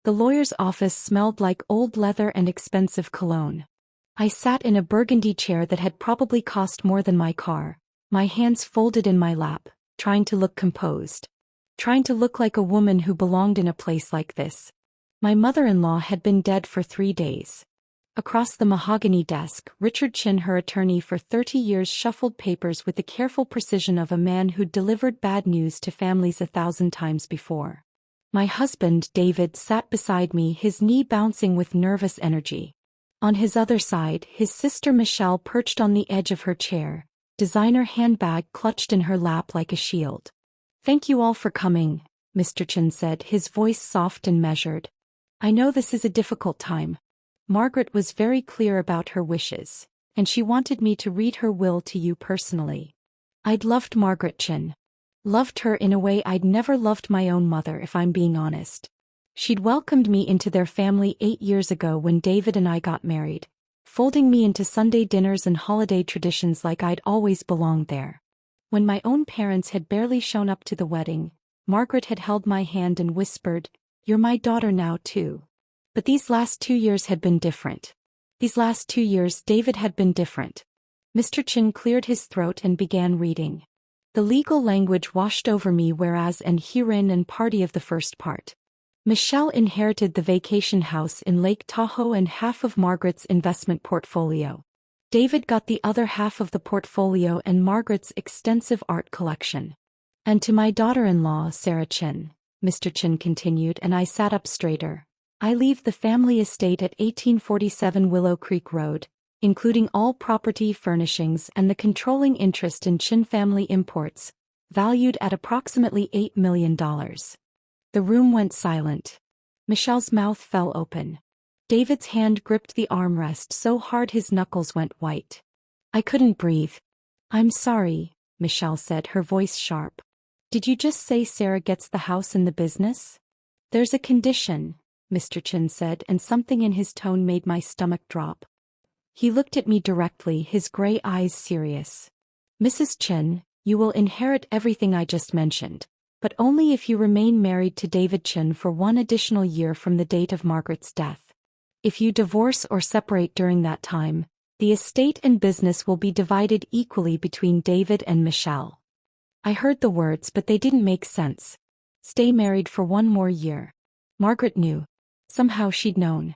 The lawyer's office smelled like old leather and expensive cologne. I sat in a burgundy chair that had probably cost more than my car, my hands folded in my lap, trying to look composed. Trying to look like a woman who belonged in a place like this. My mother-in-law had been dead for 3 days. Across the mahogany desk, Richard Chin, her attorney for 30 years, shuffled papers with the careful precision of a man who'd delivered bad news to families 1,000 times before. My husband, David, sat beside me, his knee bouncing with nervous energy. On his other side, his sister Michelle perched on the edge of her chair, designer handbag clutched in her lap like a shield. "Thank you all for coming," Mr. Chin said, his voice soft and measured. "I know this is a difficult time." Margaret was very clear about her wishes, and she wanted me to read her will to you personally. I'd loved Margaret Chin. Loved her in a way I'd never loved my own mother, if I'm being honest. She'd welcomed me into their family 8 years ago when David and I got married, folding me into Sunday dinners and holiday traditions like I'd always belonged there. When my own parents had barely shown up to the wedding, Margaret had held my hand and whispered, "You're my daughter now too." But these last 2 years had been different. These last 2 years David had been different. Mr. Chin cleared his throat and began reading. The legal language washed over me, whereas and herein and party of the first part. Michelle inherited the vacation house in Lake Tahoe and half of Margaret's investment portfolio. David got the other half of the portfolio and Margaret's extensive art collection. "And to my daughter-in-law, Sarah Chin," Mr. Chin continued, and I sat up straighter. "I leave the family estate at 1847 Willow Creek Road, including all property, furnishings, and the controlling interest in Chin Family Imports, valued at approximately $8 million. The room went silent. Michelle's mouth fell open. David's hand gripped the armrest so hard his knuckles went white. I couldn't breathe. "I'm sorry," Michelle said, her voice sharp. "Did you just say Sarah gets the house and the business?" "There's a condition," Mr. Chin said, and something in his tone made my stomach drop. He looked at me directly, his gray eyes serious. "Mrs. Chin, you will inherit everything I just mentioned, but only if you remain married to David Chin for 1 additional year from the date of Margaret's death. If you divorce or separate during that time, the estate and business will be divided equally between David and Michelle." I heard the words, but they didn't make sense. Stay married for 1 more year. Margaret knew. Somehow she'd known.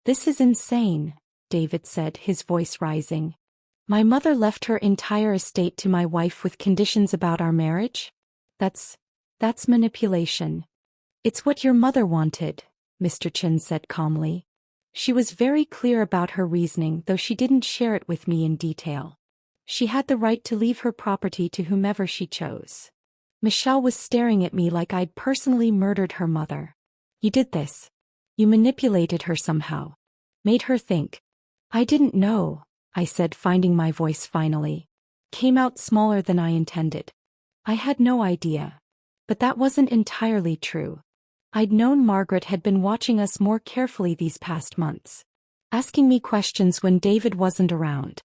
"This is insane," David said, his voice rising. "My mother left her entire estate to my wife with conditions about our marriage? That's manipulation." "It's what your mother wanted," Mr. Chin said calmly. She was very clear about her reasoning, though she didn't share it with me in detail. She had the right to leave her property to whomever she chose. Michelle was staring at me like I'd personally murdered her mother. "You did this. You manipulated her somehow. Made her think." "I didn't know," I said, finding my voice finally. Came out smaller than I intended. "I had no idea. But that wasn't entirely true. I'd known Margaret had been watching us more carefully these past months. Asking me questions when David wasn't around.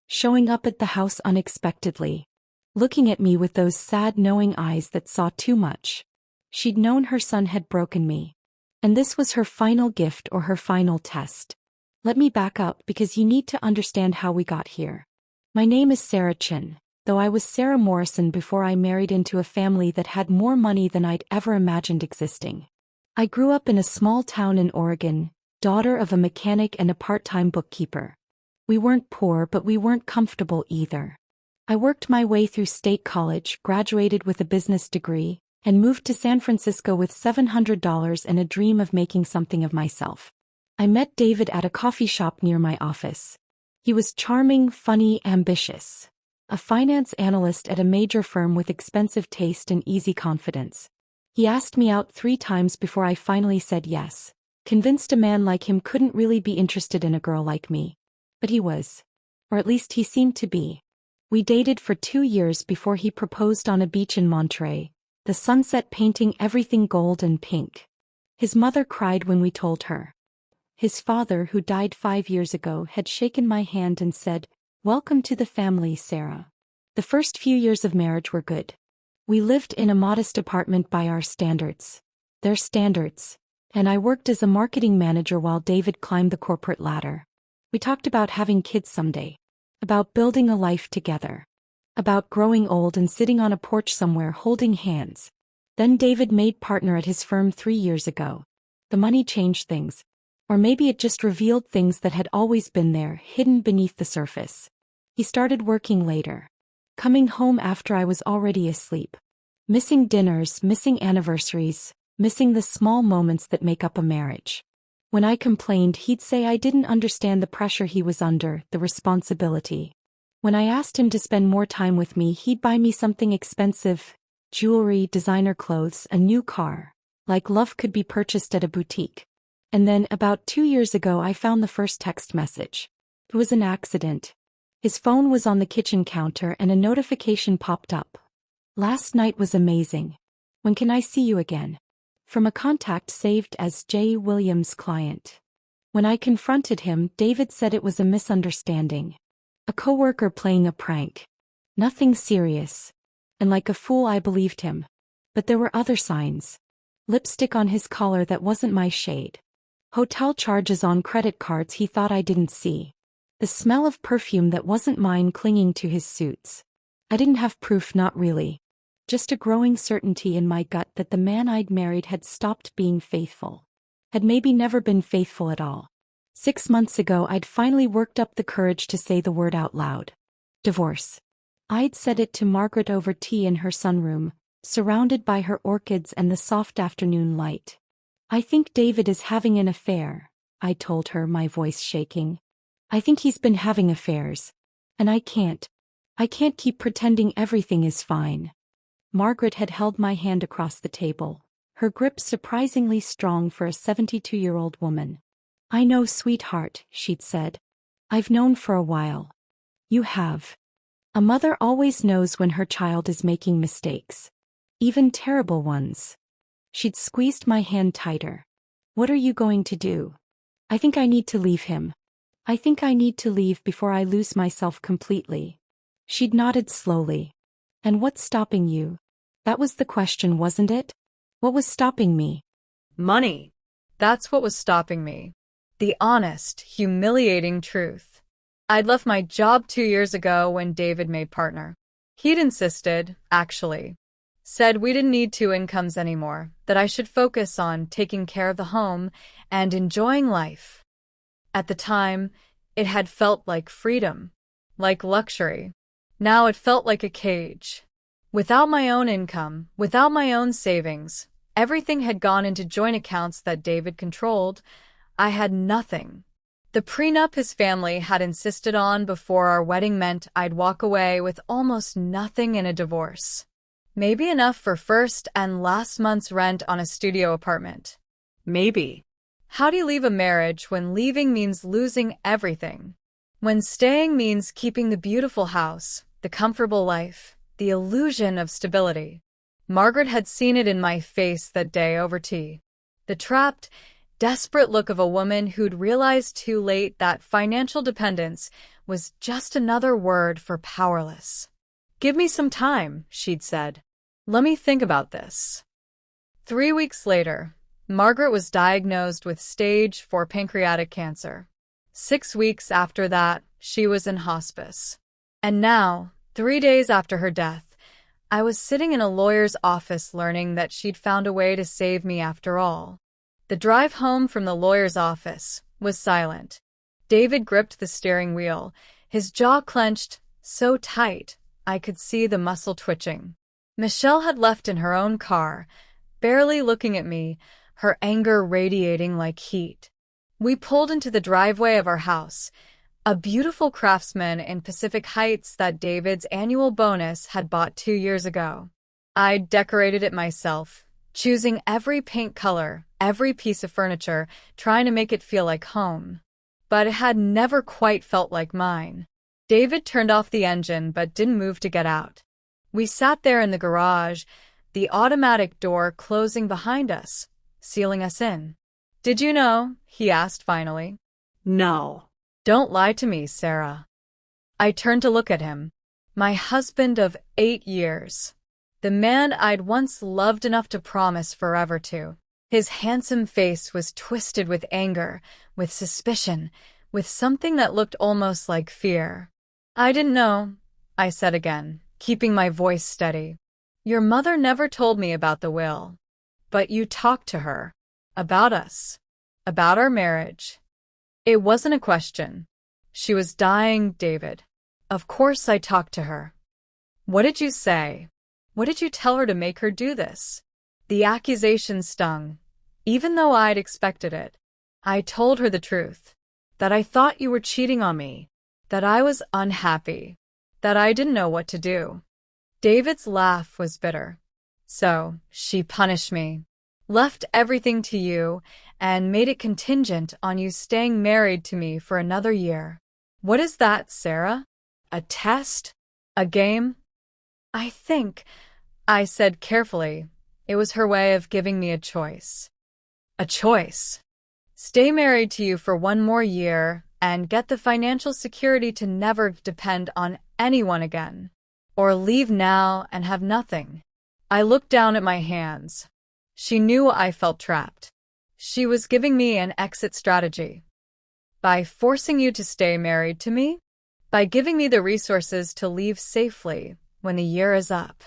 Showing up at the house unexpectedly. Looking at me with those sad knowing eyes that saw too much. She'd known her son had broken me. And this was her final gift or her final test. Let me back up because you need to understand how we got here. My name is Sarah Chin, though I was Sarah Morrison before I married into a family that had more money than I'd ever imagined existing. I grew up in a small town in Oregon, daughter of a mechanic and a part-time bookkeeper. We weren't poor, but we weren't comfortable either. I worked my way through state college, graduated with a business degree, and moved to San Francisco with $700 and a dream of making something of myself. I met David at a coffee shop near my office. He was charming, funny, ambitious. A finance analyst at a major firm with expensive taste and easy confidence. He asked me out 3 times before I finally said yes, convinced a man like him couldn't really be interested in a girl like me. But he was. Or at least he seemed to be. We dated for 2 years before he proposed on a beach in Monterey, the sunset painting everything gold and pink. His mother cried when we told her. His father, who died 5 years ago, had shaken my hand and said, "Welcome to the family, Sarah." The first few years of marriage were good. We lived in a modest apartment by our standards. Their standards. And I worked as a marketing manager while David climbed the corporate ladder. We talked about having kids someday. About building a life together. About growing old and sitting on a porch somewhere holding hands. Then David made partner at his firm 3 years ago. The money changed things. Or maybe it just revealed things that had always been there, hidden beneath the surface. He started working later. Coming home after I was already asleep. Missing dinners, missing anniversaries, missing the small moments that make up a marriage. When I complained, he'd say I didn't understand the pressure he was under, the responsibility. When I asked him to spend more time with me, he'd buy me something expensive, jewelry, designer clothes, a new car, like love could be purchased at a boutique. And then, about 2 years ago, I found the first text message. It was an accident. His phone was on the kitchen counter and a notification popped up. Last night was amazing. When can I see you again? From a contact saved as J. Williams' client. When I confronted him, David said it was a misunderstanding. A coworker playing a prank. Nothing serious. And like a fool I believed him. But there were other signs. Lipstick on his collar that wasn't my shade. Hotel charges on credit cards he thought I didn't see. The smell of perfume that wasn't mine clinging to his suits. I didn't have proof, not really. Just a growing certainty in my gut that the man I'd married had stopped being faithful. Had maybe never been faithful at all. 6 months ago I'd finally worked up the courage to say the word out loud. Divorce. I'd said it to Margaret over tea in her sunroom, surrounded by her orchids and the soft afternoon light. I think David is having an affair, I told her, my voice shaking. I think he's been having affairs. And I can't keep pretending everything is fine. Margaret had held my hand across the table, her grip surprisingly strong for a 72-year-old woman. I know, sweetheart, she'd said. I've known for a while. You have. A mother always knows when her child is making mistakes. Even terrible ones. She'd squeezed my hand tighter. What are you going to do? I think I need to leave him. I think I need to leave before I lose myself completely. She'd nodded slowly. And what's stopping you? That was the question, wasn't it? What was stopping me? Money. That's what was stopping me. The honest, humiliating truth. I'd left my job 2 years ago when David made partner. He'd insisted, actually. Said we didn't need 2 incomes anymore, that I should focus on taking care of the home and enjoying life. At the time, it had felt like freedom, like luxury. Now it felt like a cage. Without my own income, without my own savings, everything had gone into joint accounts that David controlled. I had nothing. The prenup his family had insisted on before our wedding meant I'd walk away with almost nothing in a divorce. Maybe enough for first and last month's rent on a studio apartment. Maybe. How do you leave a marriage when leaving means losing everything? When staying means keeping the beautiful house, the comfortable life, the illusion of stability. Margaret had seen it in my face that day over tea. The trapped, desperate look of a woman who'd realized too late that financial dependence was just another word for powerless. Give me some time, she'd said. Let me think about this. 3 weeks later, Margaret was diagnosed with stage 4 pancreatic cancer. 6 weeks after that, she was in hospice. And now, 3 days after her death, I was sitting in a lawyer's office learning that she'd found a way to save me after all. The drive home from the lawyer's office was silent. David gripped the steering wheel, his jaw clenched so tight I could see the muscle twitching. Michelle had left in her own car, barely looking at me, her anger radiating like heat. We pulled into the driveway of our house, a beautiful Craftsman in Pacific Heights that David's annual bonus had bought 2 years ago. I'd decorated it myself, choosing every paint color, every piece of furniture, trying to make it feel like home. But it had never quite felt like mine. David turned off the engine but didn't move to get out. We sat there in the garage, the automatic door closing behind us, sealing us in. Did you know? He asked finally. No. Don't lie to me, Sarah. I turned to look at him. My husband of 8 years. The man I'd once loved enough to promise forever to. His handsome face was twisted with anger, with suspicion, with something that looked almost like fear. "I didn't know," I said again, keeping my voice steady. "Your mother never told me about the will. But you talked to her. About us. About our marriage." It wasn't a question. She was dying, David. Of course I talked to her. "What did you say? What did you tell her to make her do this?" The accusation stung, even though I'd expected it. I told her the truth. That I thought you were cheating on me. That I was unhappy. That I didn't know what to do. David's laugh was bitter. "So, she punished me. Left everything to you, and made it contingent on you staying married to me for another year. What is that, Sarah? A test? A game?" "I think," I said carefully, "it was her way of giving me a choice." "A choice? Stay married to you for one more year and get the financial security to never depend on anyone again. Or leave now and have nothing." I looked down at my hands. She knew I felt trapped. She was giving me an exit strategy. "By forcing you to stay married to me? By giving me the resources to leave safely when the year is up."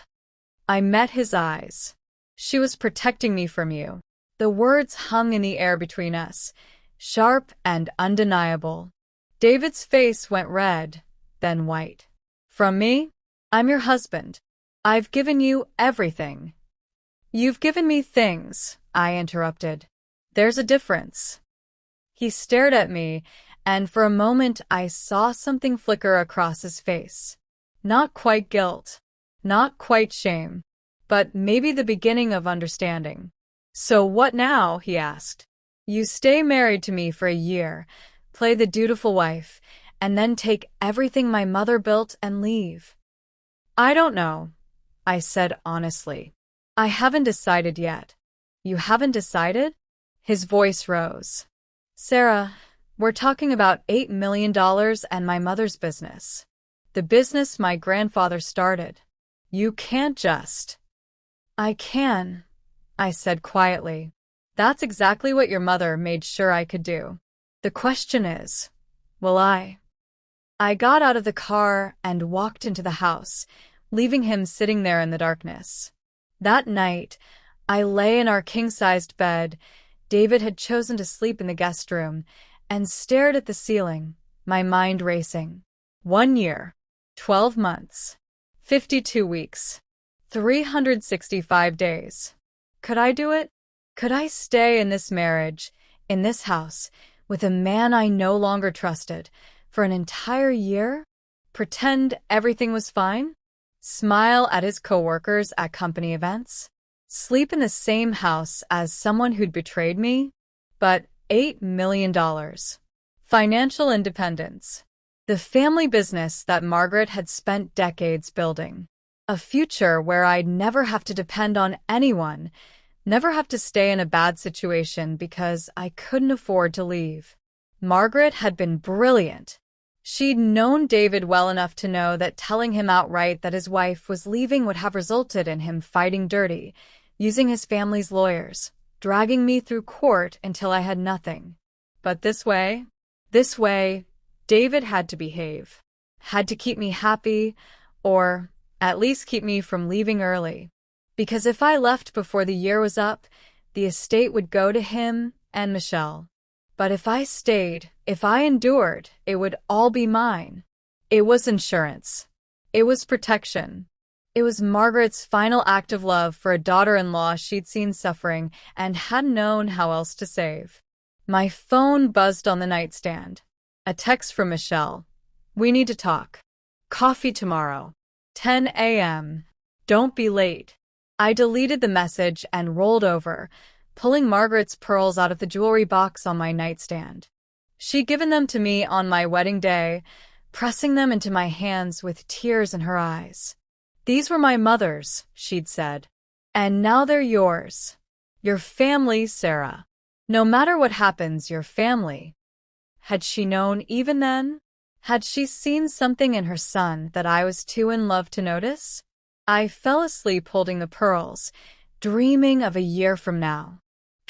I met his eyes. "She was protecting me from you." The words hung in the air between us, sharp and undeniable. David's face went red, then white. "From me? I'm your husband. I've given you everything." "You've given me things," I interrupted. "There's a difference." He stared at me, and for a moment I saw something flicker across his face. Not quite guilt, not quite shame, but maybe the beginning of understanding. "So what now?" he asked. "You stay married to me for a year, play the dutiful wife, and then take everything my mother built and leave?" "I don't know," I said honestly. "I haven't decided yet." "You haven't decided?" His voice rose. "Sarah, we're talking about $8 million and my mother's business. The business my grandfather started. You can't just—" "I can," I said quietly. "That's exactly what your mother made sure I could do. The question is, will I?" I got out of the car and walked into the house, leaving him sitting there in the darkness. That night, I lay in our king-sized bed. David had chosen to sleep in the guest room, and stared at the ceiling, my mind racing. 1 year, 12 months, 52 weeks, 365 days. Could I do it? Could I stay in this marriage, in this house, with a man I no longer trusted, for an entire year? Pretend everything was fine? Smile at his coworkers at company events? Sleep in the same house as someone who'd betrayed me? But $8 million. Financial independence. The family business that Margaret had spent decades building. A future where I'd never have to depend on anyone, never have to stay in a bad situation because I couldn't afford to leave. Margaret had been brilliant. She'd known David well enough to know that telling him outright that his wife was leaving would have resulted in him fighting dirty, using his family's lawyers, dragging me through court until I had nothing. But this way, David had to behave. Had to keep me happy, or at least keep me from leaving early. Because if I left before the year was up, the estate would go to him and Michelle. But if I stayed, if I endured, it would all be mine. It was insurance. It was protection. It was Margaret's final act of love for a daughter-in-law she'd seen suffering and hadn't known how else to save. My phone buzzed on the nightstand. A text from Michelle. "We need to talk. Coffee tomorrow. 10 a.m. Don't be late." I deleted the message and rolled over, pulling Margaret's pearls out of the jewelry box on my nightstand. She'd given them to me on my wedding day, pressing them into my hands with tears in her eyes. "These were my mother's," she'd said. "And now they're yours. Your family, Sarah. No matter what happens, your family." Had she known even then? Had she seen something in her son that I was too in love to notice? I fell asleep holding the pearls, dreaming of a year from now.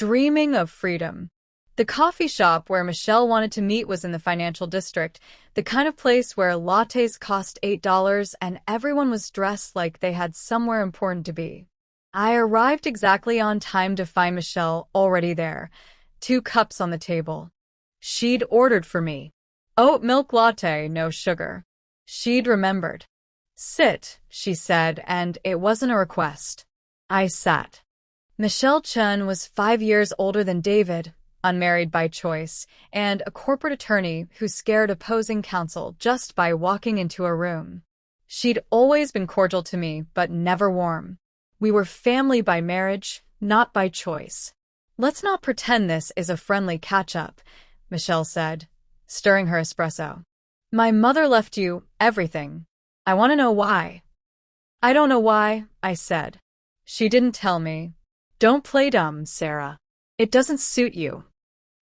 dreaming of freedom. The coffee shop where Michelle wanted to meet was in the financial district, the kind of place where lattes cost $8 and everyone was dressed like they had somewhere important to be. I arrived exactly on time to find Michelle already there, 2 cups on the table. She'd ordered for me. Oat milk latte, no sugar. She'd remembered. "Sit," she said, and it wasn't a request. I sat. Michelle Chen was 5 years older than David, unmarried by choice, and a corporate attorney who scared opposing counsel just by walking into a room. She'd always been cordial to me, but never warm. We were family by marriage, not by choice. "Let's not pretend this is a friendly catch-up," Michelle said, stirring her espresso. "My mother left you everything. I want to know why." "I don't know why," I said. "She didn't tell me." "Don't play dumb, Sarah. It doesn't suit you."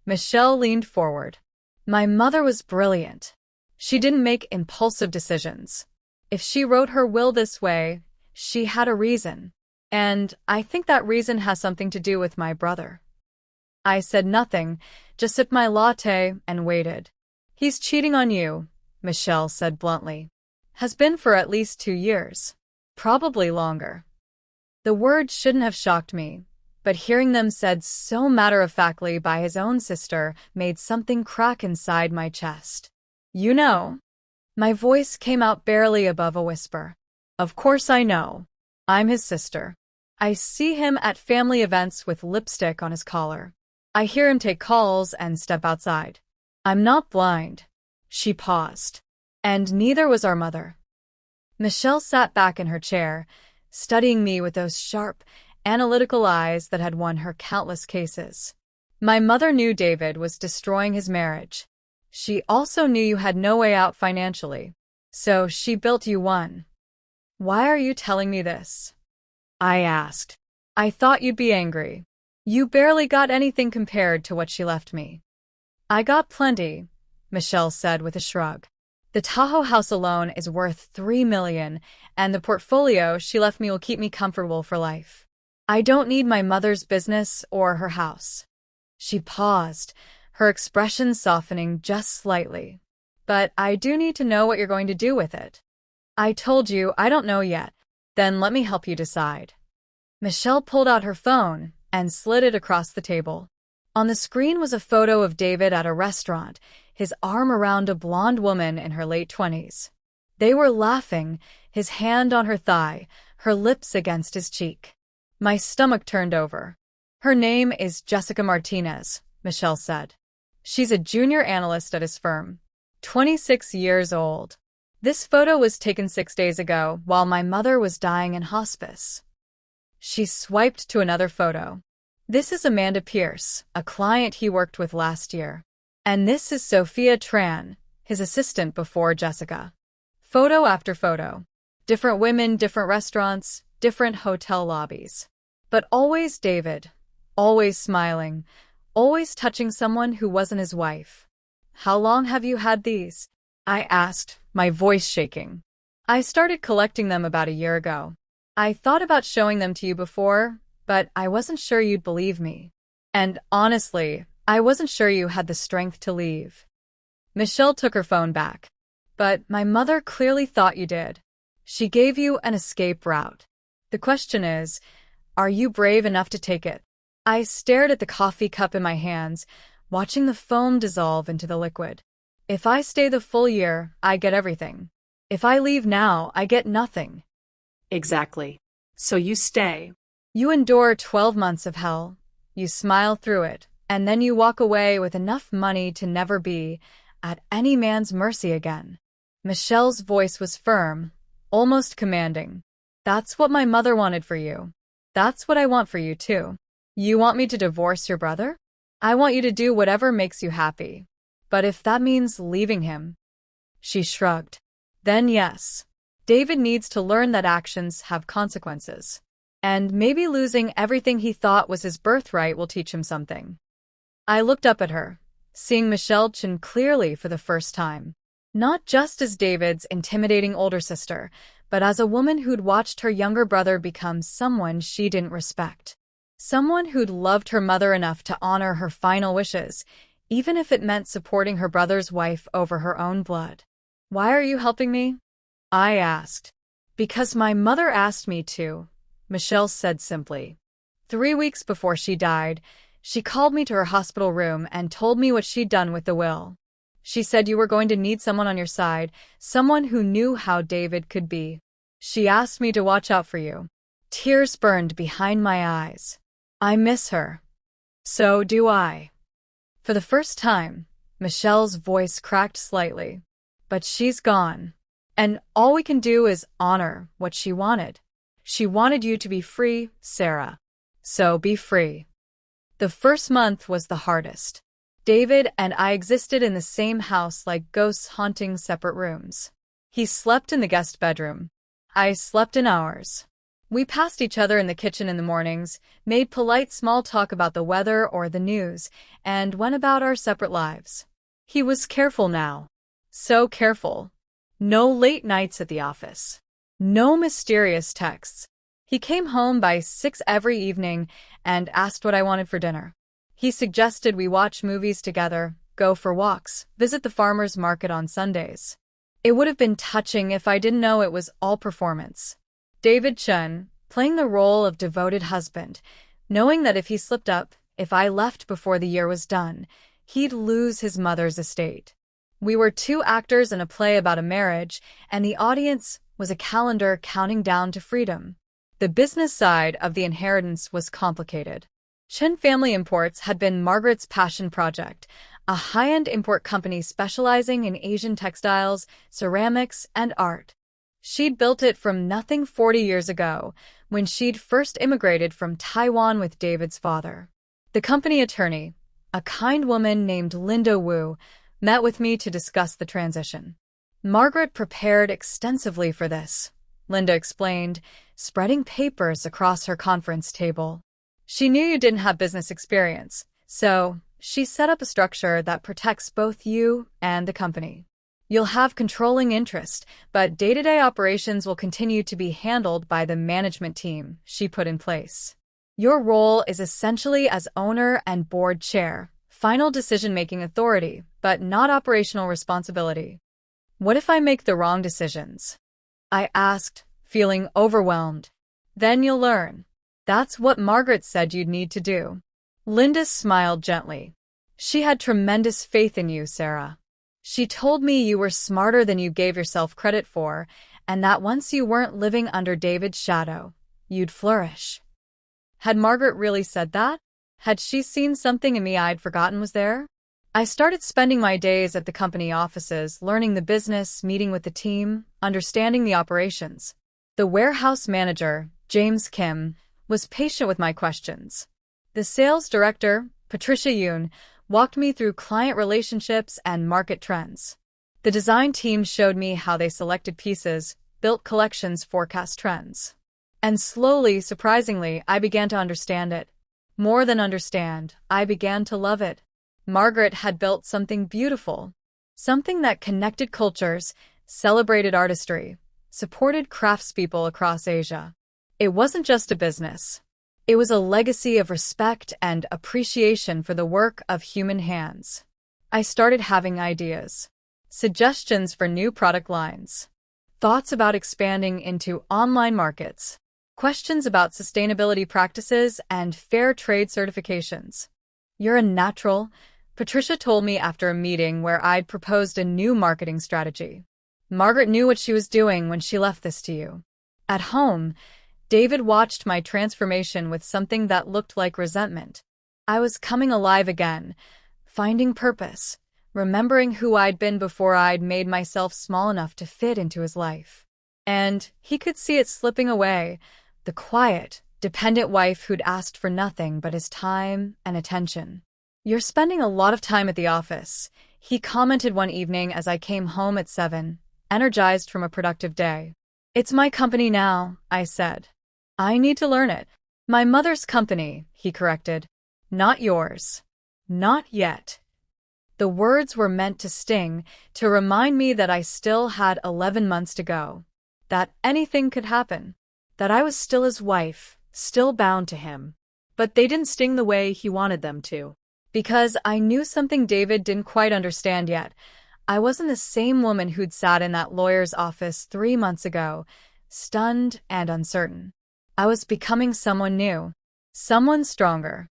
Michelle leaned forward. "My mother was brilliant. She didn't make impulsive decisions. If she wrote her will this way, she had a reason. And I think that reason has something to do with my brother." I said nothing, just sipped my latte and waited. "He's cheating on you," Michelle said bluntly. "Has been for at least 2 years. Probably longer." The words shouldn't have shocked me, but hearing them said so matter-of-factly by his own sister made something crack inside my chest. "You know?" My voice came out barely above a whisper. "Of course I know. I'm his sister. I see him at family events with lipstick on his collar. I hear him take calls and step outside. I'm not blind." She paused. "And neither was our mother." Michelle sat back in her chair, studying me with those sharp, analytical eyes that had won her countless cases. "My mother knew David was destroying his marriage. She also knew you had no way out financially. So she built you one." "Why are you telling me this?" I asked. "I thought you'd be angry. You barely got anything compared to what she left me." "I got plenty," Michelle said with a shrug. "The Tahoe house alone is worth $3 million, and the portfolio she left me will keep me comfortable for life. I don't need my mother's business or her house." She paused, her expression softening just slightly. "But I do need to know what you're going to do with it." "I told you I don't know yet. Then let me help you decide." Michelle pulled out her phone and slid it across the table. On the screen was a photo of David at a restaurant, his arm around a blonde woman in her late 20s. They were laughing, his hand on her thigh, her lips against his cheek. My stomach turned over. "Her name is Jessica Martinez," Michelle said. "She's a junior analyst at his firm. 26 years old. This photo was taken 6 days ago while my mother was dying in hospice." She swiped to another photo. "This is Amanda Pierce, a client he worked with last year. And this is Sophia Tran, his assistant before Jessica." Photo after photo. Different women, different restaurants, different hotel lobbies. But always David. Always smiling. Always touching someone who wasn't his wife. "How long have you had these?" I asked, my voice shaking. "I started collecting them about a year ago. I thought about showing them to you before, but I wasn't sure you'd believe me. And honestly, I wasn't sure you had the strength to leave." Michelle took her phone back. "But my mother clearly thought you did. She gave you an escape route. The question is, are you brave enough to take it?" I stared at the coffee cup in my hands, watching the foam dissolve into the liquid. "If I stay the full year, I get everything. If I leave now, I get nothing." "Exactly. So you stay." "You endure 12 months of hell. You smile through it, and then you walk away with enough money to never be at any man's mercy again." Michelle's voice was firm, almost commanding. "That's what my mother wanted for you. That's what I want for you too. You want me to divorce your brother? I want you to do whatever makes you happy. But if that means leaving him..." She shrugged. "Then yes. David needs to learn that actions have consequences. And maybe losing everything he thought was his birthright will teach him something." I looked up at her, seeing Michelle Chen clearly for the first time. Not just as David's intimidating older sister, but as a woman who'd watched her younger brother become someone she didn't respect. Someone who'd loved her mother enough to honor her final wishes, even if it meant supporting her brother's wife over her own blood. "Why are you helping me?" I asked. "Because my mother asked me to," Michelle said simply. 3 weeks before she died, she called me to her hospital room and told me what she'd done with the will. She said you were going to need someone on your side, someone who knew how David could be. She asked me to watch out for you. Tears burned behind my eyes. I miss her. So do I. For the first time, Michelle's voice cracked slightly. But she's gone. And all we can do is honor what she wanted. She wanted you to be free, Sarah. So be free. The first month was the hardest. David and I existed in the same house like ghosts haunting separate rooms. He slept in the guest bedroom. I slept in ours. We passed each other in the kitchen in the mornings, made polite small talk about the weather or the news, and went about our separate lives. He was careful now. So careful. No late nights at the office. No mysterious texts. He came home by 6 every evening and asked what I wanted for dinner. He suggested we watch movies together, go for walks, visit the farmer's market on Sundays. It would have been touching if I didn't know it was all performance. David Chun, playing the role of devoted husband, knowing that if he slipped up, if I left before the year was done, he'd lose his mother's estate. We were 2 actors in a play about a marriage, and the audience was a calendar counting down to freedom. The business side of the inheritance was complicated. Chun Family Imports had been Margaret's passion project, a high-end import company specializing in Asian textiles, ceramics, and art. She'd built it from nothing 40 years ago, when she'd first immigrated from Taiwan with David's father. The company attorney, a kind woman named Linda Wu, met with me to discuss the transition. Margaret prepared extensively for this, Linda explained, spreading papers across her conference table. She knew you didn't have business experience, so she set up a structure that protects both you and the company. You'll have controlling interest, but day-to-day operations will continue to be handled by the management team she put in place. Your role is essentially as owner and board chair, final decision-making authority, but not operational responsibility. What if I make the wrong decisions? I asked, feeling overwhelmed. Then you'll learn. That's what Margaret said you'd need to do. Linda smiled gently. She had tremendous faith in you, Sarah. She told me you were smarter than you gave yourself credit for, and that once you weren't living under David's shadow, you'd flourish. Had Margaret really said that? Had she seen something in me I'd forgotten was there? I started spending my days at the company offices, learning the business, meeting with the team, understanding the operations. The warehouse manager, James Kim, was patient with my questions. The sales director, Patricia Yoon, walked me through client relationships and market trends. The design team showed me how they selected pieces, built collections, forecast trends. And slowly, surprisingly, I began to understand it. More than understand, I began to love it. Margaret had built something beautiful, something that connected cultures, celebrated artistry, supported craftspeople across Asia. It wasn't just a business. It was a legacy of respect and appreciation for the work of human hands. I started having ideas, suggestions for new product lines, thoughts about expanding into online markets, questions about sustainability practices and fair trade certifications. "You're a natural," Patricia told me after a meeting where I'd proposed a new marketing strategy. Margaret knew what she was doing when she left this to you. At home, David watched my transformation with something that looked like resentment. I was coming alive again, finding purpose, remembering who I'd been before I'd made myself small enough to fit into his life. And he could see it slipping away, the quiet, dependent wife who'd asked for nothing but his time and attention. "You're spending a lot of time at the office," he commented one evening as I came home at 7, energized from a productive day. "It's my company now," I said. "I need to learn it." "My mother's company," he corrected. "Not yours." "Not yet." The words were meant to sting, to remind me that I still had 11 months to go, that anything could happen, that I was still his wife, still bound to him. But they didn't sting the way he wanted them to. Because I knew something David didn't quite understand yet. I wasn't the same woman who'd sat in that lawyer's office 3 months ago, stunned and uncertain. I was becoming someone new, someone stronger.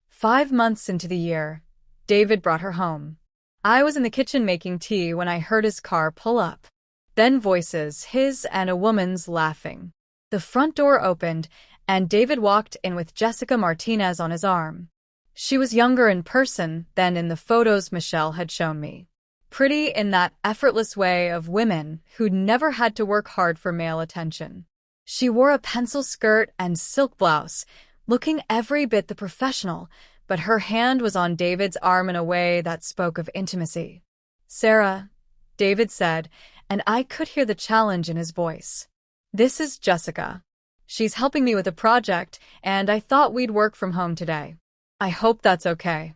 5 months into the year, David brought her home. I was in the kitchen making tea when I heard his car pull up. Then voices, his and a woman's, laughing. The front door opened, and David walked in with Jessica Martinez on his arm. She was younger in person than in the photos Michelle had shown me. Pretty in that effortless way of women who'd never had to work hard for male attention. She wore a pencil skirt and silk blouse, looking every bit the professional, but her hand was on David's arm in a way that spoke of intimacy. "Sarah," David said, and I could hear the challenge in his voice. "This is Jessica. She's helping me with a project, and I thought we'd work from home today. I hope that's okay."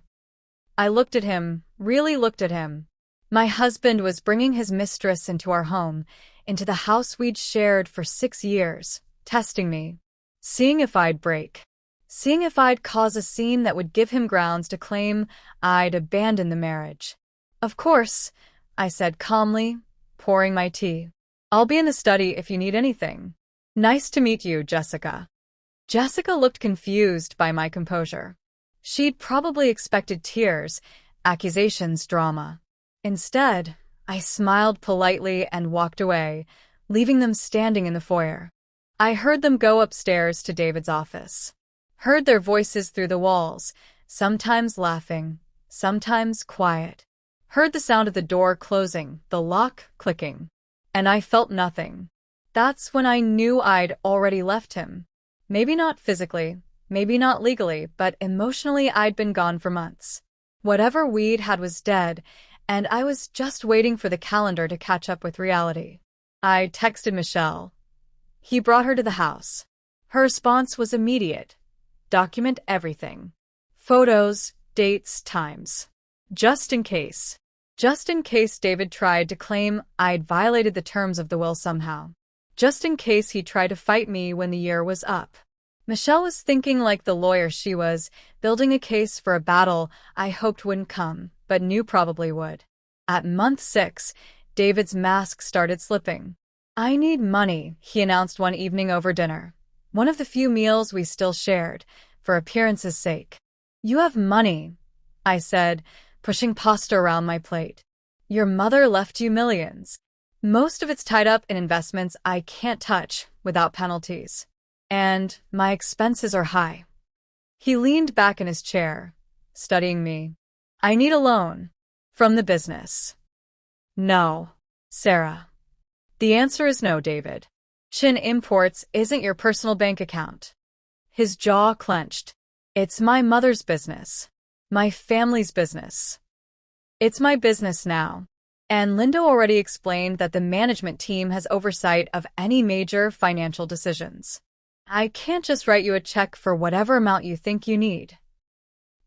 I looked at him, really looked at him. My husband was bringing his mistress into our home, into the house we'd shared for 6 years, testing me, seeing if I'd break, seeing if I'd cause a scene that would give him grounds to claim I'd abandoned the marriage. "Of course," I said calmly, pouring my tea. "I'll be in the study if you need anything." "Nice to meet you, Jessica." Jessica looked confused by my composure. She'd probably expected tears, accusations, drama. Instead, I smiled politely and walked away, leaving them standing in the foyer. I heard them go upstairs to David's office. Heard their voices through the walls, sometimes laughing, sometimes quiet. Heard the sound of the door closing, the lock clicking. And I felt nothing. That's when I knew I'd already left him. Maybe not physically, maybe not legally, but emotionally I'd been gone for months. Whatever we'd had was dead, and I was just waiting for the calendar to catch up with reality. I texted Michelle. He brought her to the house. Her response was immediate. "Document everything. Photos, dates, times. Just in case. Just in case David tried to claim I'd violated the terms of the will somehow. Just in case he tried to fight me when the year was up." Michelle was thinking like the lawyer she was, building a case for a battle I hoped wouldn't come, but knew probably would. At month 6, David's mask started slipping. "I need money," he announced one evening over dinner. One of the few meals we still shared, for appearance's sake. "You have money," I said, pushing pasta around my plate. "Your mother left you millions. Most of it's tied up in investments I can't touch without penalties. And my expenses are high." He leaned back in his chair, studying me. "I need a loan. From the business." "No, Sarah." "The answer is no, David. Chin Imports isn't your personal bank account." His jaw clenched. "It's my mother's business. My family's business. It's my business now. And Linda already explained that the management team has oversight of any major financial decisions. I can't just write you a check for whatever amount you think you need."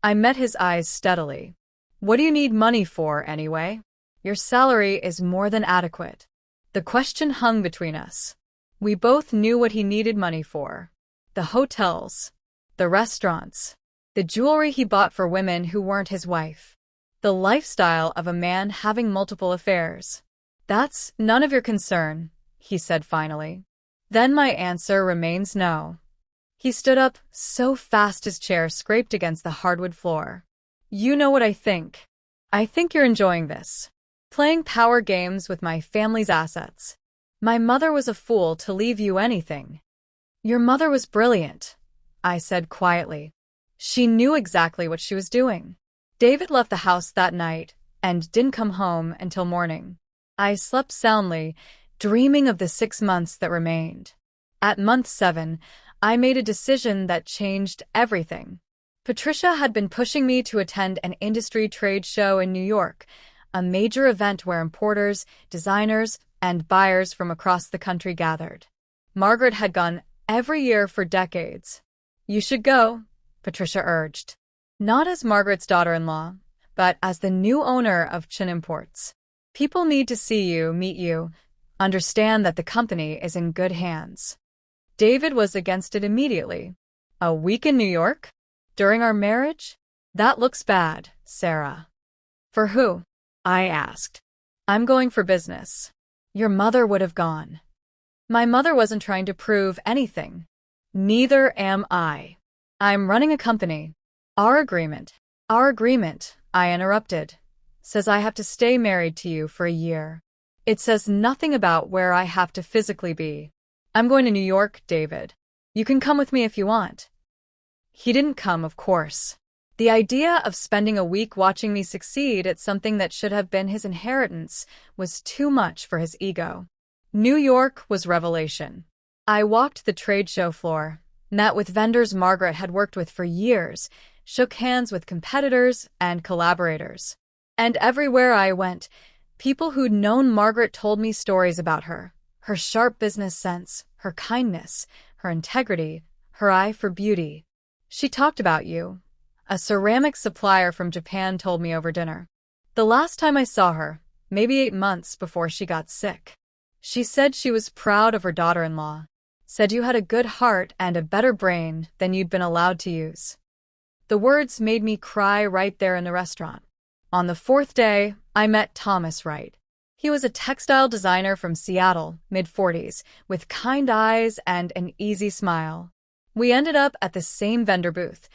I met his eyes steadily. "What do you need money for, anyway? Your salary is more than adequate." The question hung between us. We both knew what he needed money for. The hotels, the restaurants, the jewelry he bought for women who weren't his wife, the lifestyle of a man having multiple affairs. "That's none of your concern," he said finally. "Then my answer remains no." He stood up so fast his chair scraped against the hardwood floor. "You know what I think. I think you're enjoying this. Playing power games with my family's assets. My mother was a fool to leave you anything." "Your mother was brilliant," I said quietly. "She knew exactly what she was doing." David left the house that night and didn't come home until morning. I slept soundly, dreaming of the 6 months that remained. At month 7, I made a decision that changed everything. Patricia had been pushing me to attend an industry trade show in New York, a major event where importers, designers, and buyers from across the country gathered. Margaret had gone every year for decades. "You should go," Patricia urged. Not as Margaret's daughter-in-law, but as the new owner of Chin Imports. "People need to see you, meet you, understand that the company is in good hands." David was against it immediately. "A week in New York? During our marriage? That looks bad, Sarah. For who? I asked. I'm going for business. Your mother would have gone. My mother wasn't trying to prove anything. Neither am I. I'm running a company. Our agreement, I interrupted, says I have to stay married to you for a year. It says nothing about where I have to physically be. I'm going to New York, David. You can come with me if you want. He didn't come, of course. The idea of spending a week watching me succeed at something that should have been his inheritance was too much for his ego. New York was revelation. I walked the trade show floor, met with vendors Margaret had worked with for years, shook hands with competitors and collaborators. And everywhere I went, people who'd known Margaret told me stories about her sharp business sense, her kindness, her integrity, her eye for beauty. She talked about you. A ceramic supplier from Japan told me over dinner. The last time I saw her, maybe 8 months before she got sick. She said she was proud of her daughter-in-law. Said you had a good heart and a better brain than you'd been allowed to use. The words made me cry right there in the restaurant. On the 4th day, I met Thomas Wright. He was a textile designer from Seattle, mid-40s, with kind eyes and an easy smile. We ended up at the same vendor booth,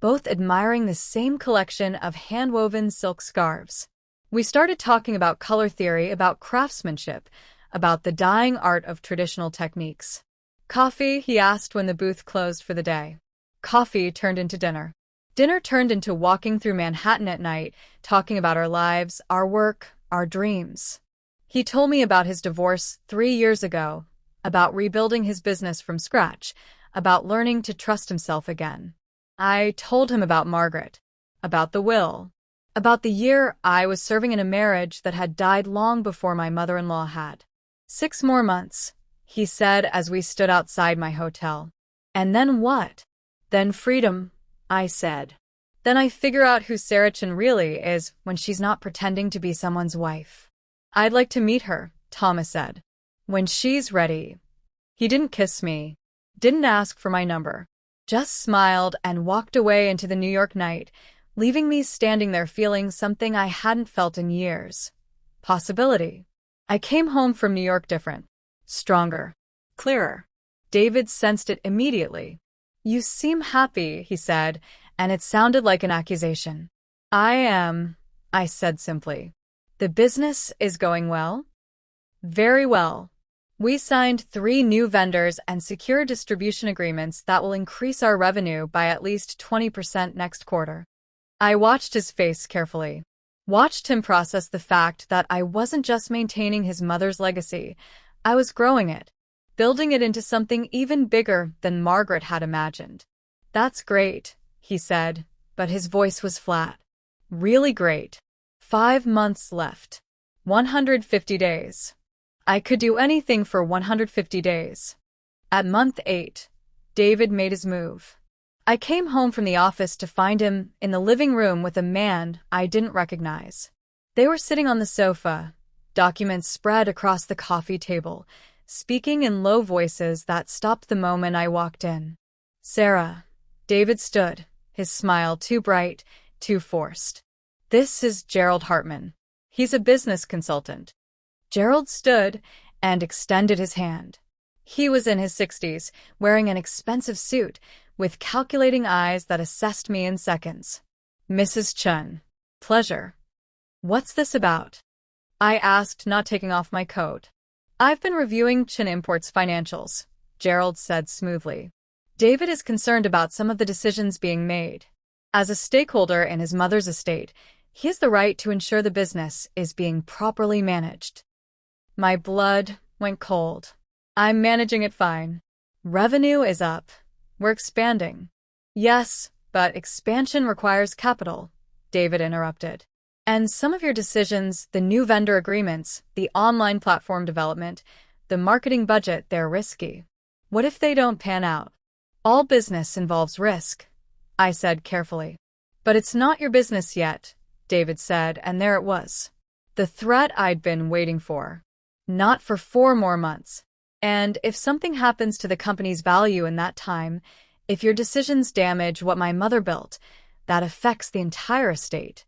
both admiring the same collection of hand-woven silk scarves. We started talking about color theory, about craftsmanship, about the dyeing art of traditional techniques. Coffee, he asked when the booth closed for the day. Coffee turned into dinner. Dinner turned into walking through Manhattan at night, talking about our lives, our work, our dreams. He told me about his divorce 3 years ago, about rebuilding his business from scratch, about learning to trust himself again. I told him about Margaret, about the will, about the year I was serving in a marriage that had died long before my mother-in-law had. 6 more months, he said as we stood outside my hotel. And then what? Then freedom, I said. Then I figure out who Sarah Chen really is when she's not pretending to be someone's wife. I'd like to meet her, Thomas said. When she's ready. He didn't kiss me, didn't ask for my number. Just smiled and walked away into the New York night, leaving me standing there feeling something I hadn't felt in years. Possibility. I came home from New York different, stronger, clearer. David sensed it immediately. You seem happy, he said, and it sounded like an accusation. I am, I said simply. The business is going well? Very well. We signed 3 new vendors and secured distribution agreements that will increase our revenue by at least 20% next quarter. I watched his face carefully. Watched him process the fact that I wasn't just maintaining his mother's legacy, I was growing it, building it into something even bigger than Margaret had imagined. That's great, he said, but his voice was flat. Really great. 5 months left. 150 days. I could do anything for 150 days. At month 8, David made his move. I came home from the office to find him in the living room with a man I didn't recognize. They were sitting on the sofa, documents spread across the coffee table, speaking in low voices that stopped the moment I walked in. Sarah. David stood, his smile too bright, too forced. This is Gerald Hartman. He's a business consultant. Gerald stood and extended his hand. He was in his 60s, wearing an expensive suit, with calculating eyes that assessed me in seconds. Mrs. Chen. Pleasure. What's this about? I asked, not taking off my coat. I've been reviewing Chen Imports' financials, Gerald said smoothly. David is concerned about some of the decisions being made. As a stakeholder in his mother's estate, he has the right to ensure the business is being properly managed. My blood went cold. I'm managing it fine. Revenue is up. We're expanding. Yes, but expansion requires capital, David interrupted. And some of your decisions, the new vendor agreements, the online platform development, the marketing budget, they're risky. What if they don't pan out? All business involves risk, I said carefully. But it's not your business yet, David said, and there it was. The threat I'd been waiting for. Not for 4 more months. And if something happens to the company's value in that time, If your decisions damage what my mother built, that affects the entire estate.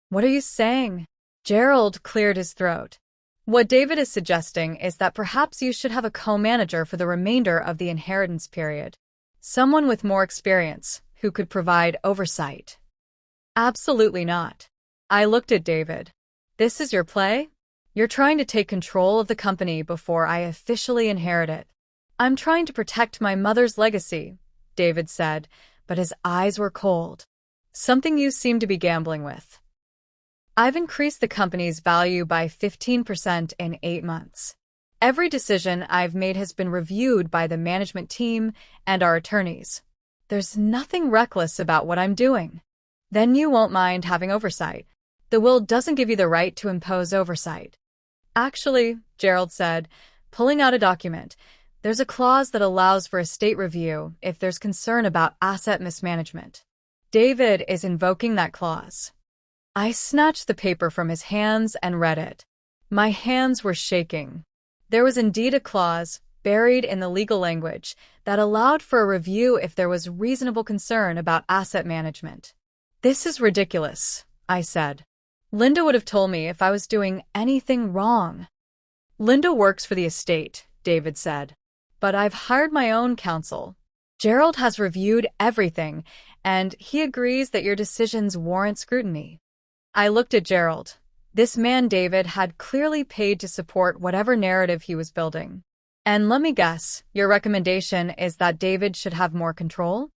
What are you saying? Gerald cleared his throat. What David is suggesting is that perhaps you should have a co-manager for the remainder of the inheritance period. Someone with more experience, who could provide oversight. Absolutely not. I looked at David. This is your play? You're trying to take control of the company before I officially inherit it. I'm trying to protect my mother's legacy, David said, but his eyes were cold. Something you seem to be gambling with. I've increased the company's value by 15% in 8 months. Every decision I've made has been reviewed by the management team and our attorneys. There's nothing reckless about what I'm doing. Then you won't mind having oversight. The will doesn't give you the right to impose oversight. Actually, Gerald said, pulling out a document, there's a clause that allows for estate review if there's concern about asset mismanagement. David is invoking that clause. I snatched the paper from his hands and read it. My hands were shaking. There was indeed a clause, buried in the legal language, that allowed for a review if there was reasonable concern about asset management. This is ridiculous, I said. Linda would have told me if I was doing anything wrong. Linda works for the estate, David said. But I've hired my own counsel. Gerald has reviewed everything, and he agrees that your decisions warrant scrutiny. I looked at Gerald. This man, David, had clearly paid to support whatever narrative he was building. And let me guess, your recommendation is that David should have more control?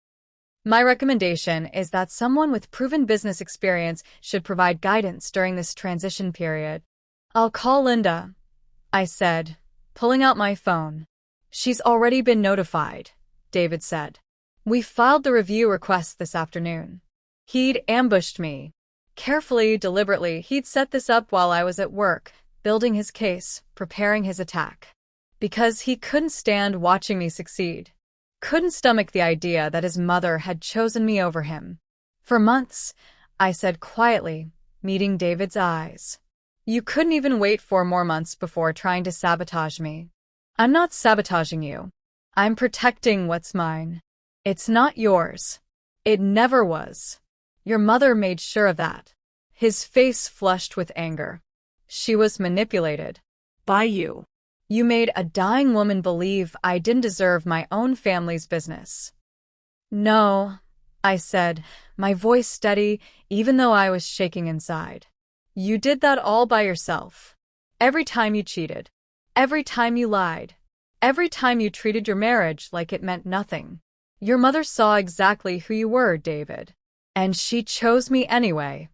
My recommendation is that someone with proven business experience should provide guidance during this transition period. I'll call Linda, I said, pulling out my phone. She's already been notified, David said. We filed the review request this afternoon. He'd ambushed me. Carefully, deliberately, he'd set this up while I was at work, building his case, preparing his attack. Because he couldn't stand watching me succeed. Couldn't stomach the idea that his mother had chosen me over him. For months, I said quietly, meeting David's eyes. You couldn't even wait 4 more months before trying to sabotage me. I'm not sabotaging you. I'm protecting what's mine. It's not yours. It never was. Your mother made sure of that. His face flushed with anger. She was manipulated. By you. You made a dying woman believe I didn't deserve my own family's business. No, I said, my voice steady, even though I was shaking inside. You did that all by yourself. Every time you cheated. Every time you lied. Every time you treated your marriage like it meant nothing. Your mother saw exactly who you were, David. And she chose me anyway.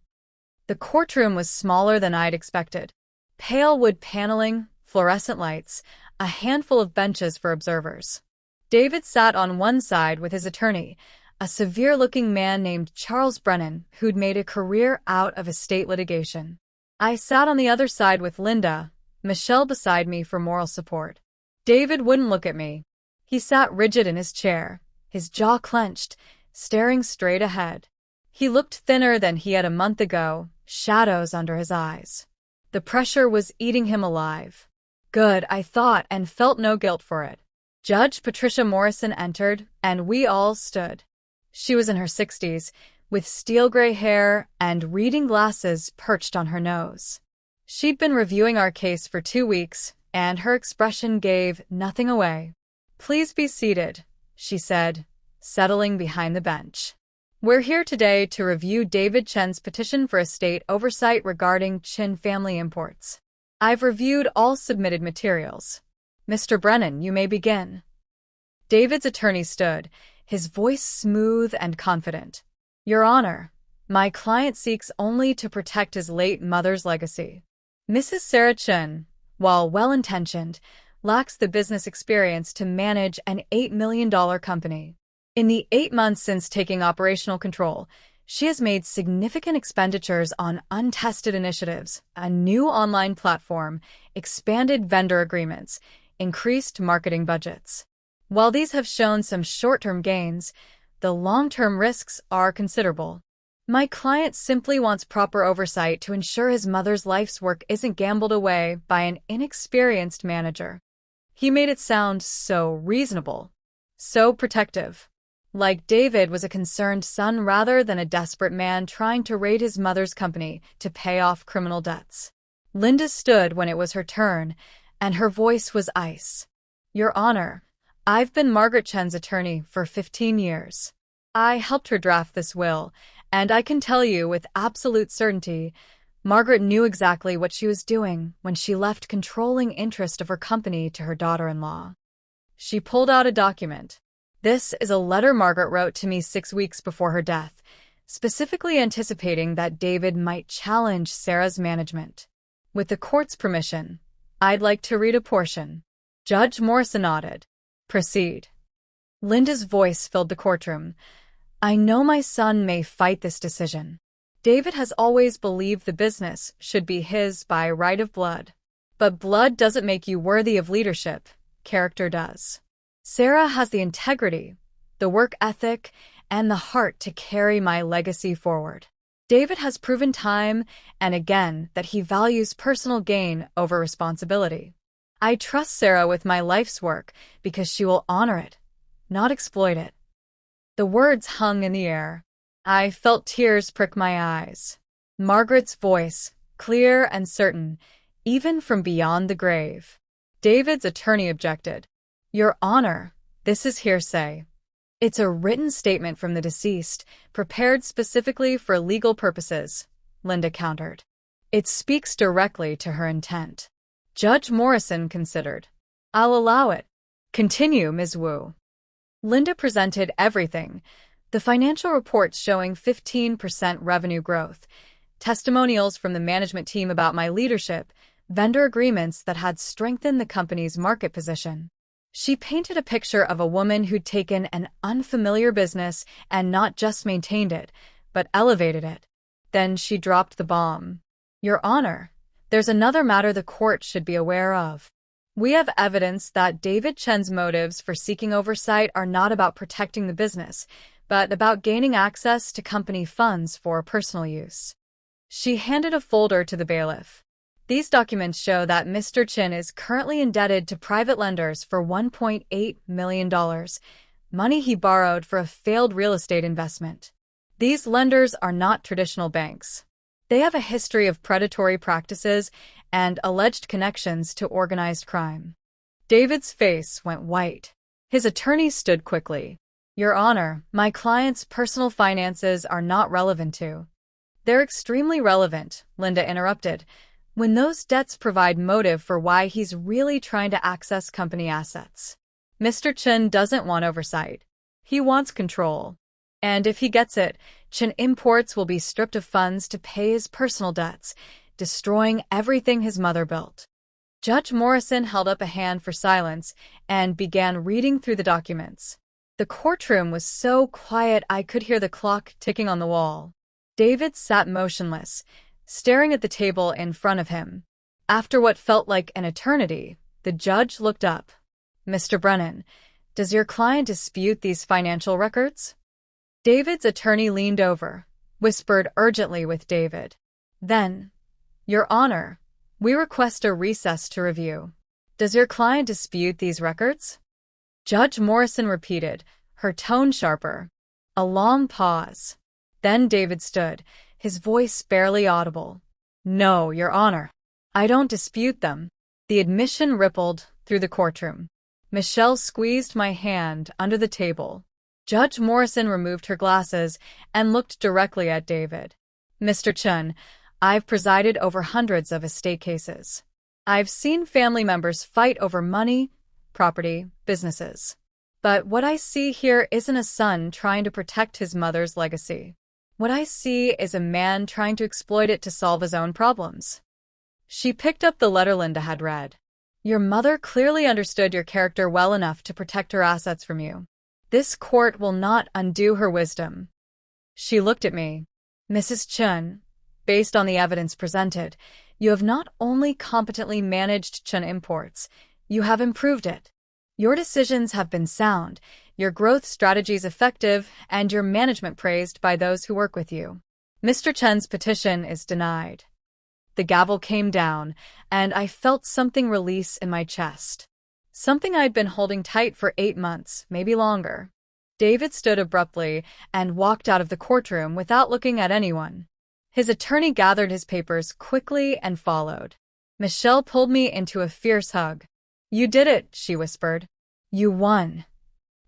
The courtroom was smaller than I'd expected. Pale wood paneling, fluorescent lights, a handful of benches for observers. David sat on one side with his attorney, a severe-looking man named Charles Brennan, who'd made a career out of estate litigation. I sat on the other side with Linda, Michelle beside me for moral support. David wouldn't look at me. He sat rigid in his chair, his jaw clenched, staring straight ahead. He looked thinner than he had a month ago, shadows under his eyes. The pressure was eating him alive. Good, I thought, and felt no guilt for it. Judge Patricia Morrison entered, and we all stood. She was in her 60s, with steel-gray hair and reading glasses perched on her nose. She'd been reviewing our case for 2 weeks, and her expression gave nothing away. Please be seated, she said, settling behind the bench. We're here today to review David Chen's petition for estate oversight regarding Chen family imports. I've reviewed all submitted materials. Mr. Brennan, you may begin. David's attorney stood, his voice smooth and confident. Your Honor, my client seeks only to protect his late mother's legacy. Mrs. Sarah Chen, while well-intentioned, lacks the business experience to manage an $8 million company. In the 8 months since taking operational control, she has made significant expenditures on untested initiatives, a new online platform, expanded vendor agreements, increased marketing budgets. While these have shown some short-term gains, the long-term risks are considerable. My client simply wants proper oversight to ensure his mother's life's work isn't gambled away by an inexperienced manager. He made it sound so reasonable, so protective. Like David was a concerned son rather than a desperate man trying to raid his mother's company to pay off criminal debts. Linda stood when it was her turn, and her voice was ice. Your Honor, I've been Margaret Chen's attorney for 15 years. I helped her draft this will, and I can tell you with absolute certainty, Margaret knew exactly what she was doing when she left controlling interest of her company to her daughter-in-law. She pulled out a document. This is a letter Margaret wrote to me 6 weeks before her death, specifically anticipating that David might challenge Sarah's management. With the court's permission, I'd like to read a portion. Judge Morrison nodded. Proceed. Linda's voice filled the courtroom. I know my son may fight this decision. David has always believed the business should be his by right of blood. But blood doesn't make you worthy of leadership. Character does. Sarah has the integrity, the work ethic, and the heart to carry my legacy forward. David has proven time and again that he values personal gain over responsibility. I trust Sarah with my life's work because she will honor it, not exploit it. The words hung in the air. I felt tears prick my eyes. Margaret's voice, clear and certain, even from beyond the grave. David's attorney objected. Your Honor, this is hearsay. It's a written statement from the deceased, prepared specifically for legal purposes, Linda countered. It speaks directly to her intent. Judge Morrison considered. I'll allow it. Continue, Ms. Wu. Linda presented everything. The financial reports showing 15% revenue growth, testimonials from the management team about my leadership, vendor agreements that had strengthened the company's market position. She painted a picture of a woman who'd taken an unfamiliar business and not just maintained it, but elevated it. Then she dropped the bomb. Your Honor, there's another matter the court should be aware of. We have evidence that David Chen's motives for seeking oversight are not about protecting the business, but about gaining access to company funds for personal use. She handed a folder to the bailiff. These documents show that Mr. Chen is currently indebted to private lenders for $1.8 million, money he borrowed for a failed real estate investment. These lenders are not traditional banks. They have a history of predatory practices and alleged connections to organized crime. David's face went white. His attorney stood quickly. Your Honor, my client's personal finances are not relevant to. They're extremely relevant, Linda interrupted, when those debts provide motive for why he's really trying to access company assets. Mr. Chen doesn't want oversight. He wants control. And if he gets it, Chen Imports will be stripped of funds to pay his personal debts, destroying everything his mother built. Judge Morrison held up a hand for silence and began reading through the documents. The courtroom was so quiet I could hear the clock ticking on the wall. David sat motionless, staring at the table in front of him. After what felt like an eternity, the judge looked up. Mr. Brennan, does your client dispute these financial records? David's attorney leaned over, whispered urgently with David. Then, Your Honor, we request a recess to review. Does your client dispute these records? Judge Morrison repeated, her tone sharper. A long pause. Then David stood, his voice barely audible. No, Your Honor. I don't dispute them. The admission rippled through the courtroom. Michelle squeezed my hand under the table. Judge Morrison removed her glasses and looked directly at David. Mr. Chen, I've presided over hundreds of estate cases. I've seen family members fight over money, property, businesses. But what I see here isn't a son trying to protect his mother's legacy. What I see is a man trying to exploit it to solve his own problems. She picked up the letter Linda had read. Your mother clearly understood your character well enough to protect her assets from you. This court will not undo her wisdom. She looked at me. Mrs. Chen, based on the evidence presented, you have not only competently managed Chen Imports, you have improved it. Your decisions have been sound, your growth strategies effective, and your management praised by those who work with you. Mr. Chen's petition is denied. The gavel came down, and I felt something release in my chest. Something I'd been holding tight for 8 months, maybe longer. David stood abruptly and walked out of the courtroom without looking at anyone. His attorney gathered his papers quickly and followed. Michelle pulled me into a fierce hug. "You did it," she whispered. "You won."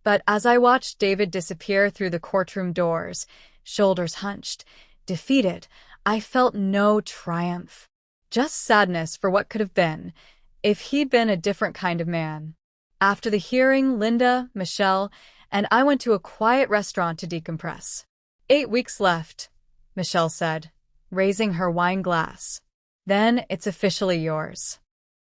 But as I watched David disappear through the courtroom doors, shoulders hunched, defeated, I felt no triumph. Just sadness for what could have been, if he'd been a different kind of man. After the hearing, Linda, Michelle, and I went to a quiet restaurant to decompress. 8 weeks left, Michelle said, raising her wine glass. "Then it's officially yours."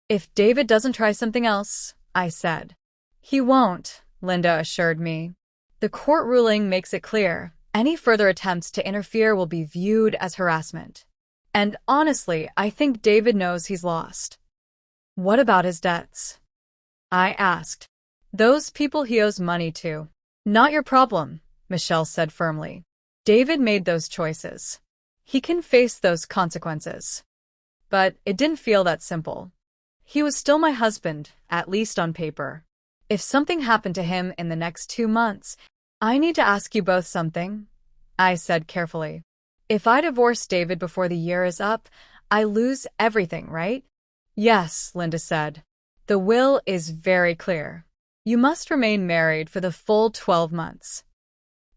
"If David doesn't try something else," I said. "He won't," Linda assured me. "The court ruling makes it clear any further attempts to interfere will be viewed as harassment. And honestly, I think David knows he's lost." "What about his debts?" I asked. "Those people he owes money to." "Not your problem," Michelle said firmly. "David made those choices. He can face those consequences." But it didn't feel that simple. He was still my husband, at least on paper. If something happened to him in the next 2 months, "I need to ask you both something," I said carefully. "If I divorce David before the year is up, I lose everything, right?" "Yes," Linda said. "The will is very clear. You must remain married for the full 12 months.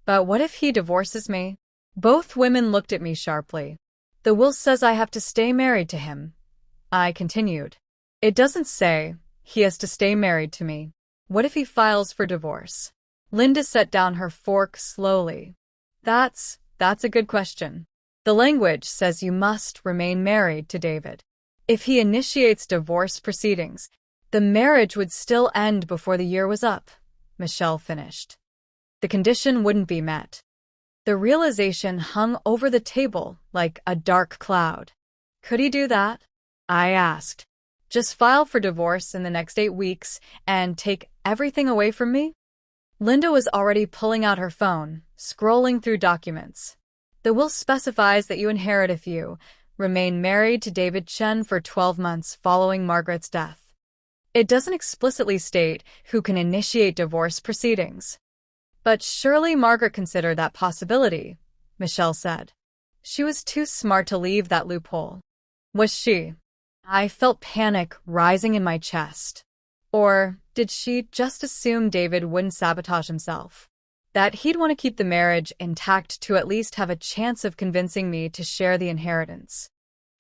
But what if he divorces me?" Both women looked at me sharply. "The will says I have to stay married to him," I continued. "It doesn't say he has to stay married to me. What if he files for divorce?" Linda set down her fork slowly. That's a good question. The language says you must remain married to David. If he initiates divorce proceedings, the marriage would still end before the year was up," Michelle finished. "The condition wouldn't be met." The realization hung over the table like a dark cloud. "Could he do that?" I asked. "Just file for divorce in the next 8 weeks and take everything away from me?" Linda was already pulling out her phone, scrolling through documents. "The will specifies that you inherit if you remain married to David Chen for 12 months following Margaret's death. It doesn't explicitly state who can initiate divorce proceedings." "But surely Margaret considered that possibility," Michelle said. "She was too smart to leave that loophole." "Was she?" I felt panic rising in my chest. Or did she just assume David wouldn't sabotage himself? That he'd want to keep the marriage intact to at least have a chance of convincing me to share the inheritance?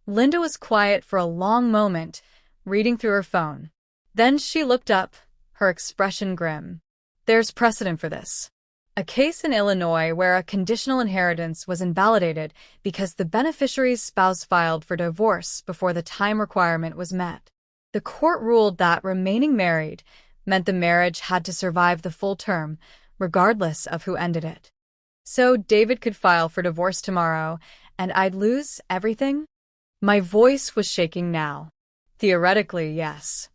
Linda was quiet for a long moment, reading through her phone. Then she looked up, her expression grim. "There's precedent for this. A case in Illinois where a conditional inheritance was invalidated because the beneficiary's spouse filed for divorce before the time requirement was met. The court ruled that remaining married meant the marriage had to survive the full term, regardless of who ended it. So David could file for divorce tomorrow, and I'd lose everything?" My voice was shaking now. "Theoretically, yes."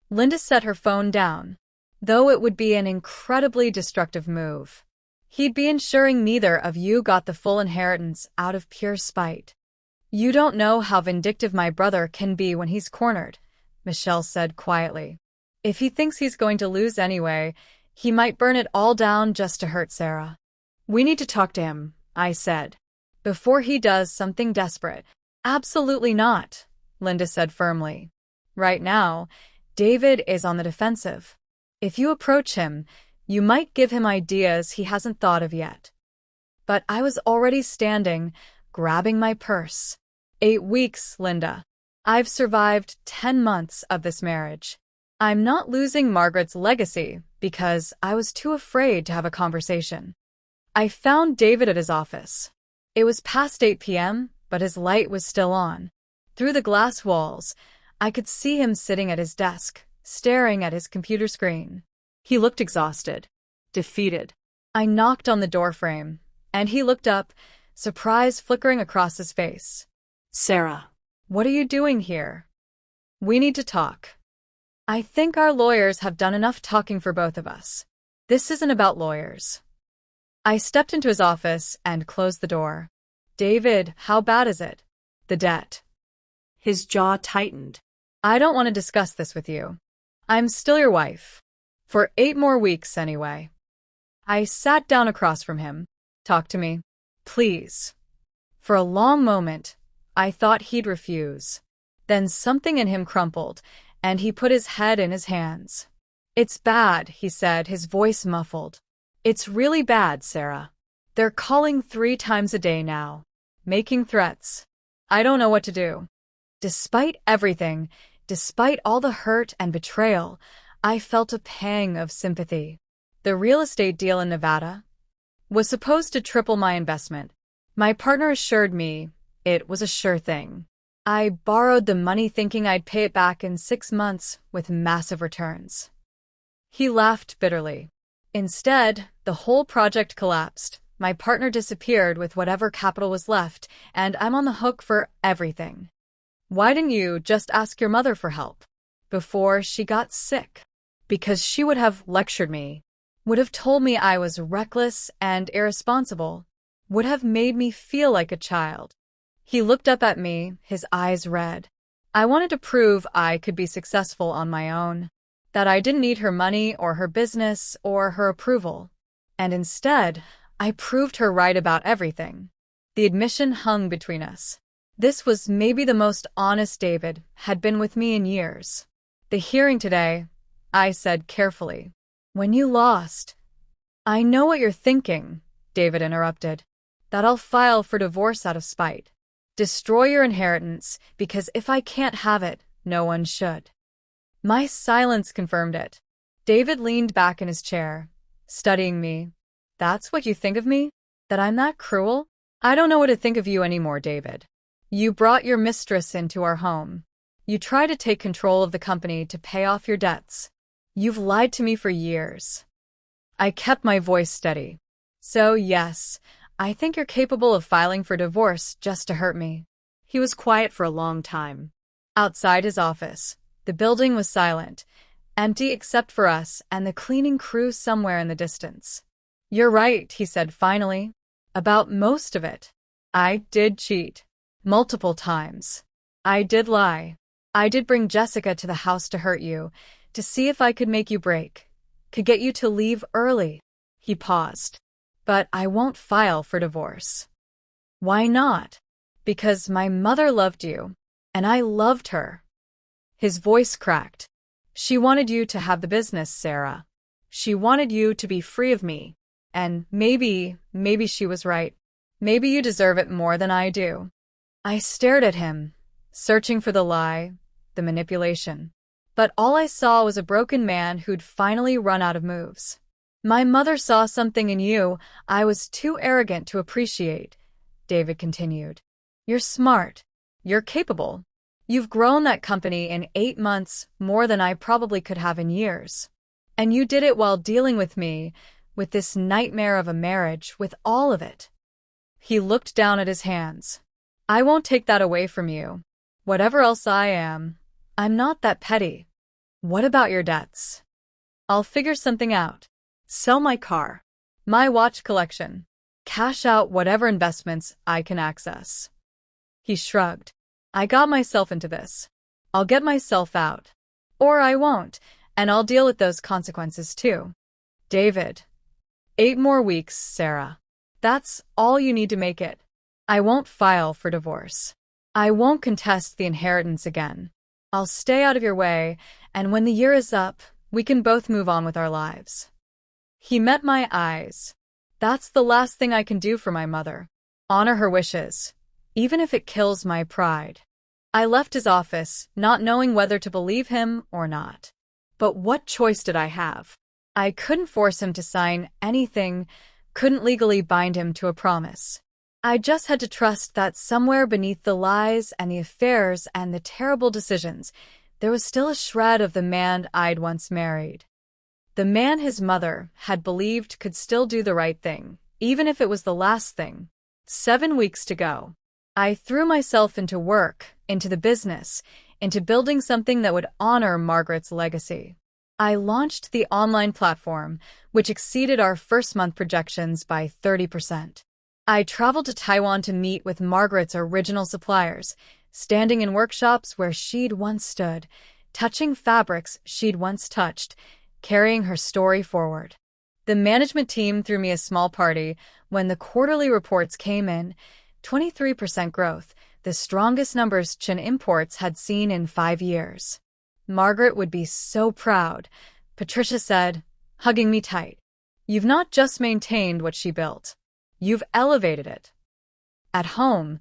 Linda set her phone down. "Though it would be an incredibly destructive move. He'd be ensuring neither of you got the full inheritance out of pure spite." "You don't know how vindictive my brother can be when he's cornered," Michelle said quietly. "If he thinks he's going to lose anyway, he might burn it all down just to hurt Sarah." "We need to talk to him," I said. "Before he does something desperate." "Absolutely not," Linda said firmly. "Right now, David is on the defensive. If you approach him, you might give him ideas he hasn't thought of yet." But I was already standing, grabbing my purse. 8 weeks, Linda. I've survived 10 months of this marriage. I'm not losing Margaret's legacy because I was too afraid to have a conversation. I found David at his office. It was past 8 p.m., but his light was still on. Through the glass walls, I could see him sitting at his desk, staring at his computer screen. He looked exhausted, defeated. I knocked on the doorframe, and he looked up, surprise flickering across his face. "Sarah, what are you doing here?" "We need to talk." "I think our lawyers have done enough talking for both of us. This isn't about lawyers." I stepped into his office and closed the door. "David, how bad is it?" "The debt." His jaw tightened. "I don't want to discuss this with you. I'm still your wife. For 8 more weeks, anyway." I sat down across from him. Talk to me, please. For a long moment, I thought he'd refuse. Then something in him crumpled, and he put his head in his hands. It's bad, he said, his voice muffled. It's really bad, Sarah. They're calling 3 times a day now, making threats. I don't know what to do. Despite everything, despite all the hurt and betrayal, I felt a pang of sympathy. The real estate deal in Nevada was supposed to triple my investment. My partner assured me it was a sure thing. I borrowed the money thinking I'd pay it back in 6 months with massive returns. He laughed bitterly. Instead, the whole project collapsed. My partner disappeared with whatever capital was left, and I'm on the hook for everything. Why didn't you just ask your mother for help before she got sick? Because she would have lectured me, would have told me I was reckless and irresponsible, would have made me feel like a child. He looked up at me, his eyes red. I wanted to prove I could be successful on my own, that I didn't need her money or her business or her approval. And instead, I proved her right about everything. The admission hung between us. This was maybe the most honest David had been with me in years. The hearing today, I said carefully. When you lost. I know what you're thinking, David interrupted. That I'll file for divorce out of spite. Destroy your inheritance, because if I can't have it, no one should. My silence confirmed it. David leaned back in his chair, studying me. That's what you think of me? That I'm that cruel? I don't know what to think of you anymore, David. You brought your mistress into our home. You tried to take control of the company to pay off your debts. You've lied to me for years. I kept my voice steady. So yes, I think you're capable of filing for divorce just to hurt me. He was quiet for a long time. Outside his office, the building was silent, empty except for us and the cleaning crew somewhere in the distance. You're right, he said finally. About most of it. I did cheat. Multiple times. I did lie. I did bring Jessica to the house to hurt you, to see if I could make you break, could get you to leave early. He paused. But I won't file for divorce. Why not? Because my mother loved you, and I loved her. His voice cracked. She wanted you to have the business, Sarah. She wanted you to be free of me. And maybe she was right. Maybe you deserve it more than I do. I stared at him, searching for the lie, the manipulation. But all I saw was a broken man who'd finally run out of moves. My mother saw something in you I was too arrogant to appreciate, David continued. You're smart. You're capable. You've grown that company in 8 months more than I probably could have in years. And you did it while dealing with me, with this nightmare of a marriage, with all of it. He looked down at his hands. I won't take that away from you. Whatever else I am, I'm not that petty. What about your debts? I'll figure something out. Sell my car. My watch collection. Cash out whatever investments I can access. He shrugged. I got myself into this. I'll get myself out. Or I won't, and I'll deal with those consequences too. David. 8 more weeks, Sarah. That's all you need to make it. I won't file for divorce. I won't contest the inheritance again. I'll stay out of your way, and when the year is up, we can both move on with our lives. He met my eyes. That's the last thing I can do for my mother. Honor her wishes, even if it kills my pride. I left his office, not knowing whether to believe him or not. But what choice did I have? I couldn't force him to sign anything, couldn't legally bind him to a promise. I just had to trust that somewhere beneath the lies and the affairs and the terrible decisions, there was still a shred of the man I'd once married. The man his mother had believed could still do the right thing, even if it was the last thing. 7 weeks to go. I threw myself into work, into the business, into building something that would honor Margaret's legacy. I launched the online platform, which exceeded our first-month projections by 30%. I traveled to Taiwan to meet with Margaret's original suppliers, standing in workshops where she'd once stood, touching fabrics she'd once touched, carrying her story forward. The management team threw me a small party when the quarterly reports came in. 23% growth, the strongest numbers Chin Imports had seen in 5 years. Margaret would be so proud, Patricia said, hugging me tight. You've not just maintained what she built. You've elevated it. At home,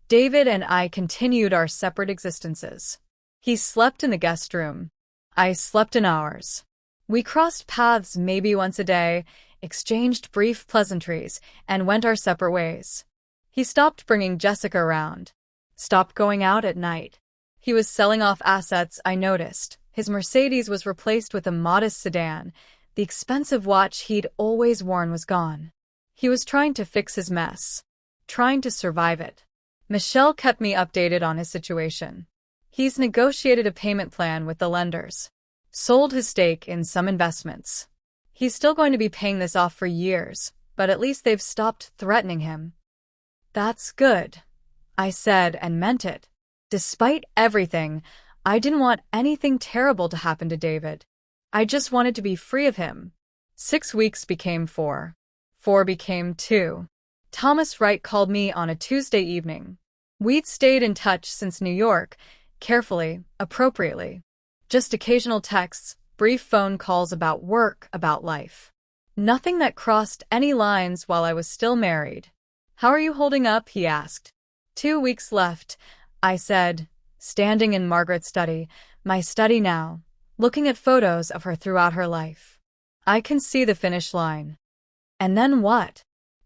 David and I continued our separate existences. He slept in the guest room. I slept in ours. We crossed paths maybe once a day, exchanged brief pleasantries, and went our separate ways. He stopped bringing Jessica around, stopped going out at night. He was selling off assets, I noticed. His Mercedes was replaced with a modest sedan. The expensive watch he'd always worn was gone. He was trying to fix his mess, trying to survive it. Michelle kept me updated on his situation. He's negotiated a payment plan with the lenders, sold his stake in some investments. He's still going to be paying this off for years, but at least they've stopped threatening him. That's good, I said and meant it. Despite everything, I didn't want anything terrible to happen to David. I just wanted to be free of him. 6 weeks became 4. 4 became 2. Thomas Wright called me on a Tuesday evening. We'd stayed in touch since New York, carefully, appropriately. Just occasional texts, brief phone calls about work, about life. Nothing that crossed any lines while I was still married. How are you holding up? He asked. 2 weeks left, I said, standing in Margaret's study, my study now, looking at photos of her throughout her life. I can see the finish line. And then what?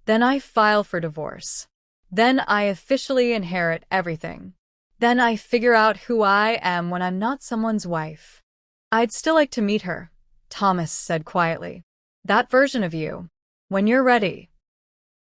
Then I file for divorce. Then I officially inherit everything. Then I figure out who I am when I'm not someone's wife. I'd still like to meet her, Thomas said quietly. That version of you. When you're ready.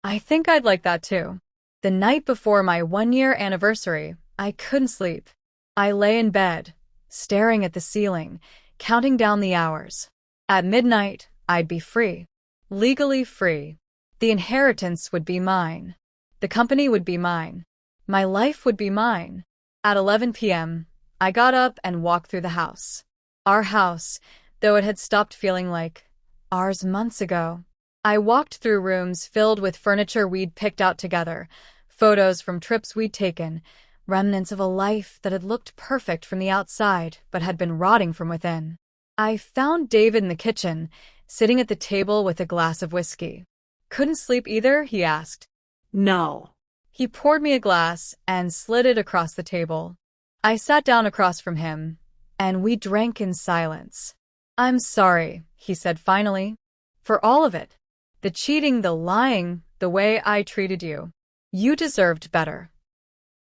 I think I'd like that too. The night before my 1-year anniversary, I couldn't sleep. I lay in bed, staring at the ceiling, counting down the hours. At midnight, I'd be free. Legally free. The inheritance would be mine. The company would be mine. My life would be mine. At 11 p.m., I got up and walked through the house. Our house, though it had stopped feeling like ours months ago. I walked through rooms filled with furniture we'd picked out together, photos from trips we'd taken, remnants of a life that had looked perfect from the outside but had been rotting from within. I found David in the kitchen, sitting at the table with a glass of whiskey. Couldn't sleep either? He asked. No. He poured me a glass and slid it across the table. I sat down across from him, and we drank in silence. I'm sorry, he said finally, for all of it. The cheating, the lying, the way I treated you. You deserved better.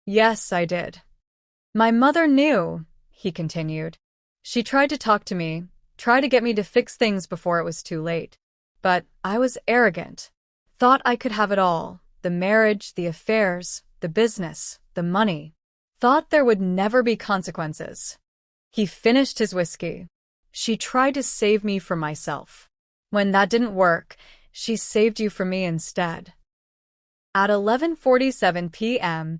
Yes, I did. My mother knew, he continued. She tried to talk to me, tried to get me to fix things before it was too late. But I was arrogant. Thought I could have it all. The marriage, the affairs, the business, the money. Thought there would never be consequences. He finished his whiskey. She tried to save me from myself. When that didn't work, she saved you from me instead. At 11:47 p.m.,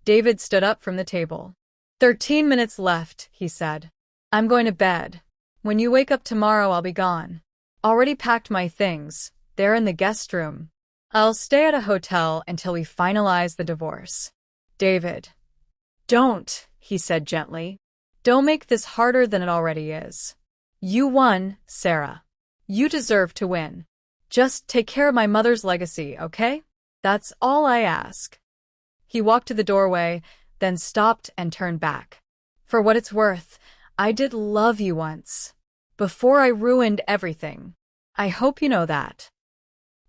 David stood up from the table. 13 minutes left, he said. I'm going to bed. When you wake up tomorrow, I'll be gone. Already packed my things. They're in the guest room. I'll stay at a hotel until we finalize the divorce. David. Don't, he said gently. Don't make this harder than it already is. You won, Sarah. You deserve to win. Just take care of my mother's legacy, okay? That's all I ask. He walked to the doorway, then stopped and turned back. For what it's worth, I did love you once. Before I ruined everything. I hope you know that.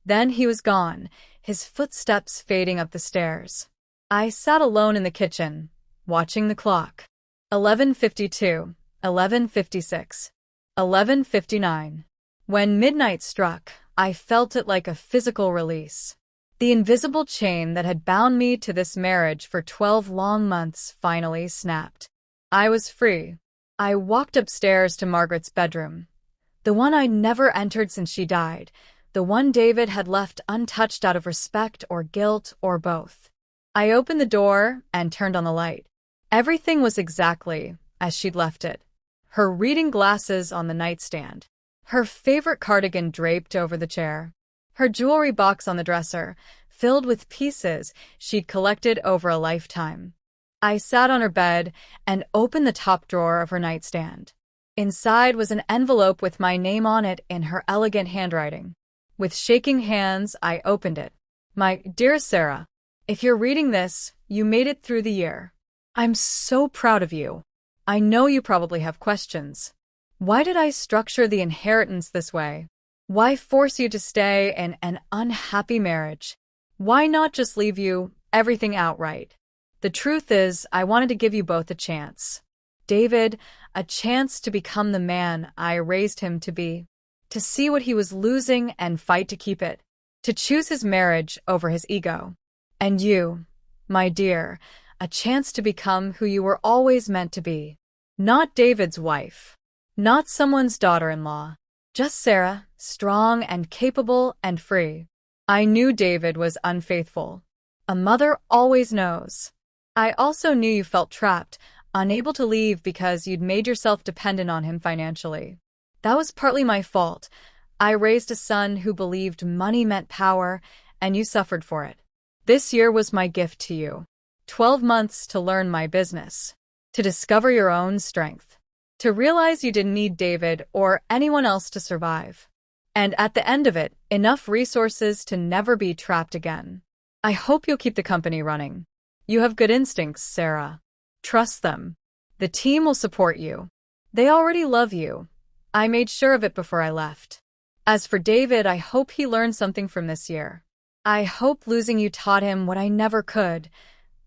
Then he was gone, his footsteps fading up the stairs. I sat alone in the kitchen, watching the clock. 11:52, 11:56, 11:59. When midnight struck, I felt it like a physical release. The invisible chain that had bound me to this marriage for 12 long months finally snapped. I was free. I walked upstairs to Margaret's bedroom. The one I'd never entered since she died. The one David had left untouched out of respect or guilt or both. I opened the door and turned on the light. Everything was exactly as she'd left it. Her reading glasses on the nightstand. her favorite cardigan draped over the chair, her jewelry box on the dresser, filled with pieces she'd collected over a lifetime. I sat on her bed and opened the top drawer of her nightstand. Inside was an envelope with my name on it in her elegant handwriting. With shaking hands, I opened it. My dearest Sarah, if you're reading this, you made it through the year. I'm so proud of you. I know you probably have questions. Why did I structure the inheritance this way? Why force you to stay in an unhappy marriage? Why not just leave you everything outright? The truth is, I wanted to give you both a chance. David, a chance to become the man I raised him to be, to see what he was losing and fight to keep it, to choose his marriage over his ego. And you, my dear, a chance to become who you were always meant to be. Not David's wife, not someone's daughter-in-law, just Sarah, strong and capable and free. I knew David was unfaithful. A mother always knows. I also knew you felt trapped, unable to leave because you'd made yourself dependent on him financially. That was partly my fault. I raised a son who believed money meant power, and you suffered for it. This year was my gift to you. 12 months to learn my business, to discover your own strength, to realize you didn't need David or anyone else to survive. And at the end of it, enough resources to never be trapped again. I hope you'll keep the company running. You have good instincts, Sarah. Trust them. The team will support you. They already love you. I made sure of it before I left. As for David, I hope he learned something from this year. I hope losing you taught him what I never could,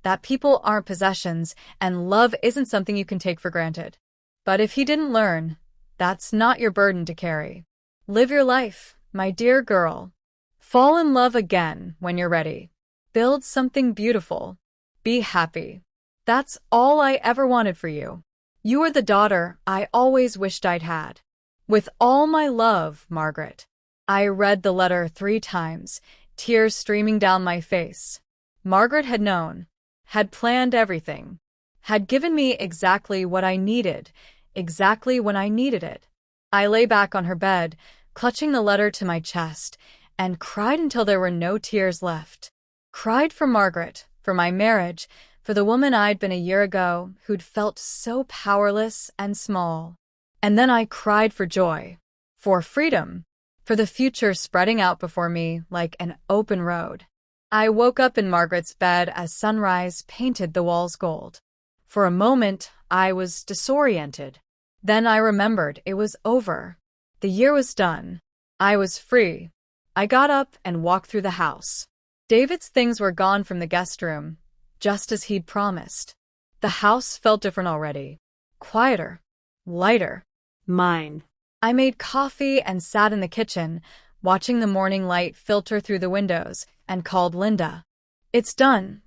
that people aren't possessions and love isn't something you can take for granted. But if he didn't learn, that's not your burden to carry. Live your life, my dear girl. Fall in love again when you're ready. Build something beautiful. Be happy. That's all I ever wanted for you. You are the daughter I always wished I'd had. With all my love, Margaret. I read the letter 3 times, tears streaming down my face. Margaret had known, had planned everything, had given me exactly what I needed, exactly when I needed it. I lay back on her bed, clutching the letter to my chest, and cried until there were no tears left. Cried for Margaret, for my marriage, for the woman I'd been a year ago who'd felt so powerless and small. And then I cried for joy, for freedom, for the future spreading out before me like an open road. I woke up in Margaret's bed as sunrise painted the walls gold. For a moment, I was disoriented. Then I remembered it was over. The year was done. I was free. I got up and walked through the house. David's things were gone from the guest room, just as he'd promised. The house felt different already. Quieter. Lighter. Mine. I made coffee and sat in the kitchen, watching the morning light filter through the windows, and called Linda. "It's done,"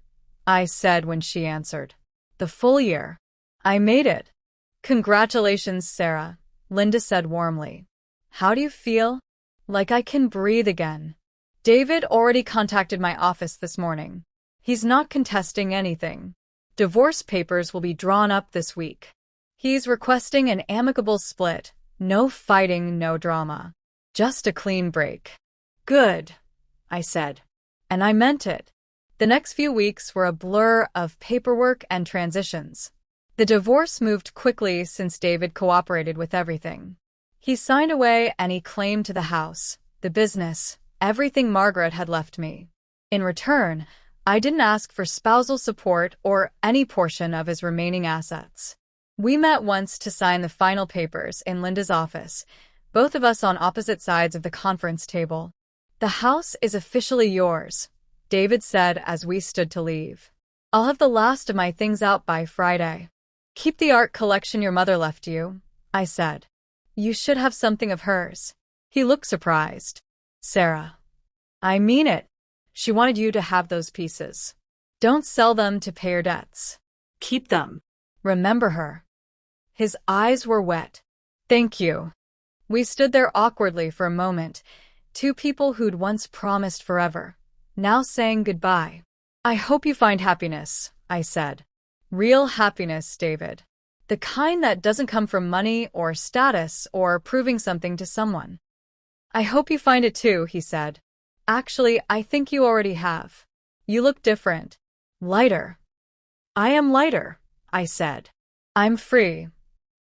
I said when she answered. "The full year. I made it." "Congratulations, Sarah," Linda said warmly. "How do you feel?" "Like I can breathe again." David already contacted my office this morning. He's not contesting anything. Divorce papers will be drawn up this week. He's requesting an amicable split. No fighting, no drama. Just a clean break. "Good," I said. And I meant it. The next few weeks were a blur of paperwork and transitions. The divorce moved quickly since David cooperated with everything. He signed away any claim to the house, the business, everything Margaret had left me. In return, I didn't ask for spousal support or any portion of his remaining assets. We met once to sign the final papers in Linda's office, both of us on opposite sides of the conference table. "The house is officially yours," David said as we stood to leave. "I'll have the last of my things out by Friday." "Keep the art collection your mother left you," I said. "You should have something of hers." He looked surprised. "Sarah, I mean it. She wanted you to have those pieces. Don't sell them to pay your debts. Keep them. Remember her." His eyes were wet. "Thank you." We stood there awkwardly for a moment, two people who'd once promised forever, now saying goodbye. "I hope you find happiness," I said. "Real happiness, David. The kind that doesn't come from money or status or proving something to someone. I hope you find it too, he said. Actually, I think you already have. You look different. Lighter. I am lighter, I said. I'm free.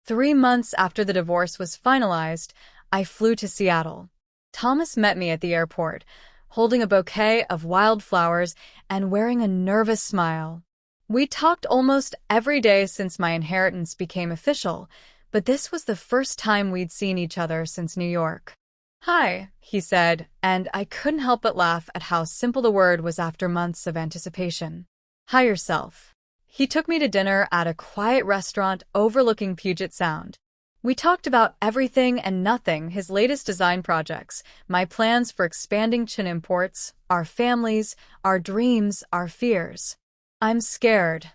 3 months after the divorce was finalized, I flew to Seattle. Thomas met me at the airport, holding a bouquet of wildflowers and wearing a nervous smile. We talked almost every day since my inheritance became official, but this was the first time we'd seen each other since New York. Hi, he said, and I couldn't help but laugh at how simple the word was after months of anticipation. Hi yourself. He took me to dinner at a quiet restaurant overlooking Puget Sound. We talked about everything and nothing, his latest design projects, my plans for expanding Chin imports, our families, our dreams, our fears. I'm scared,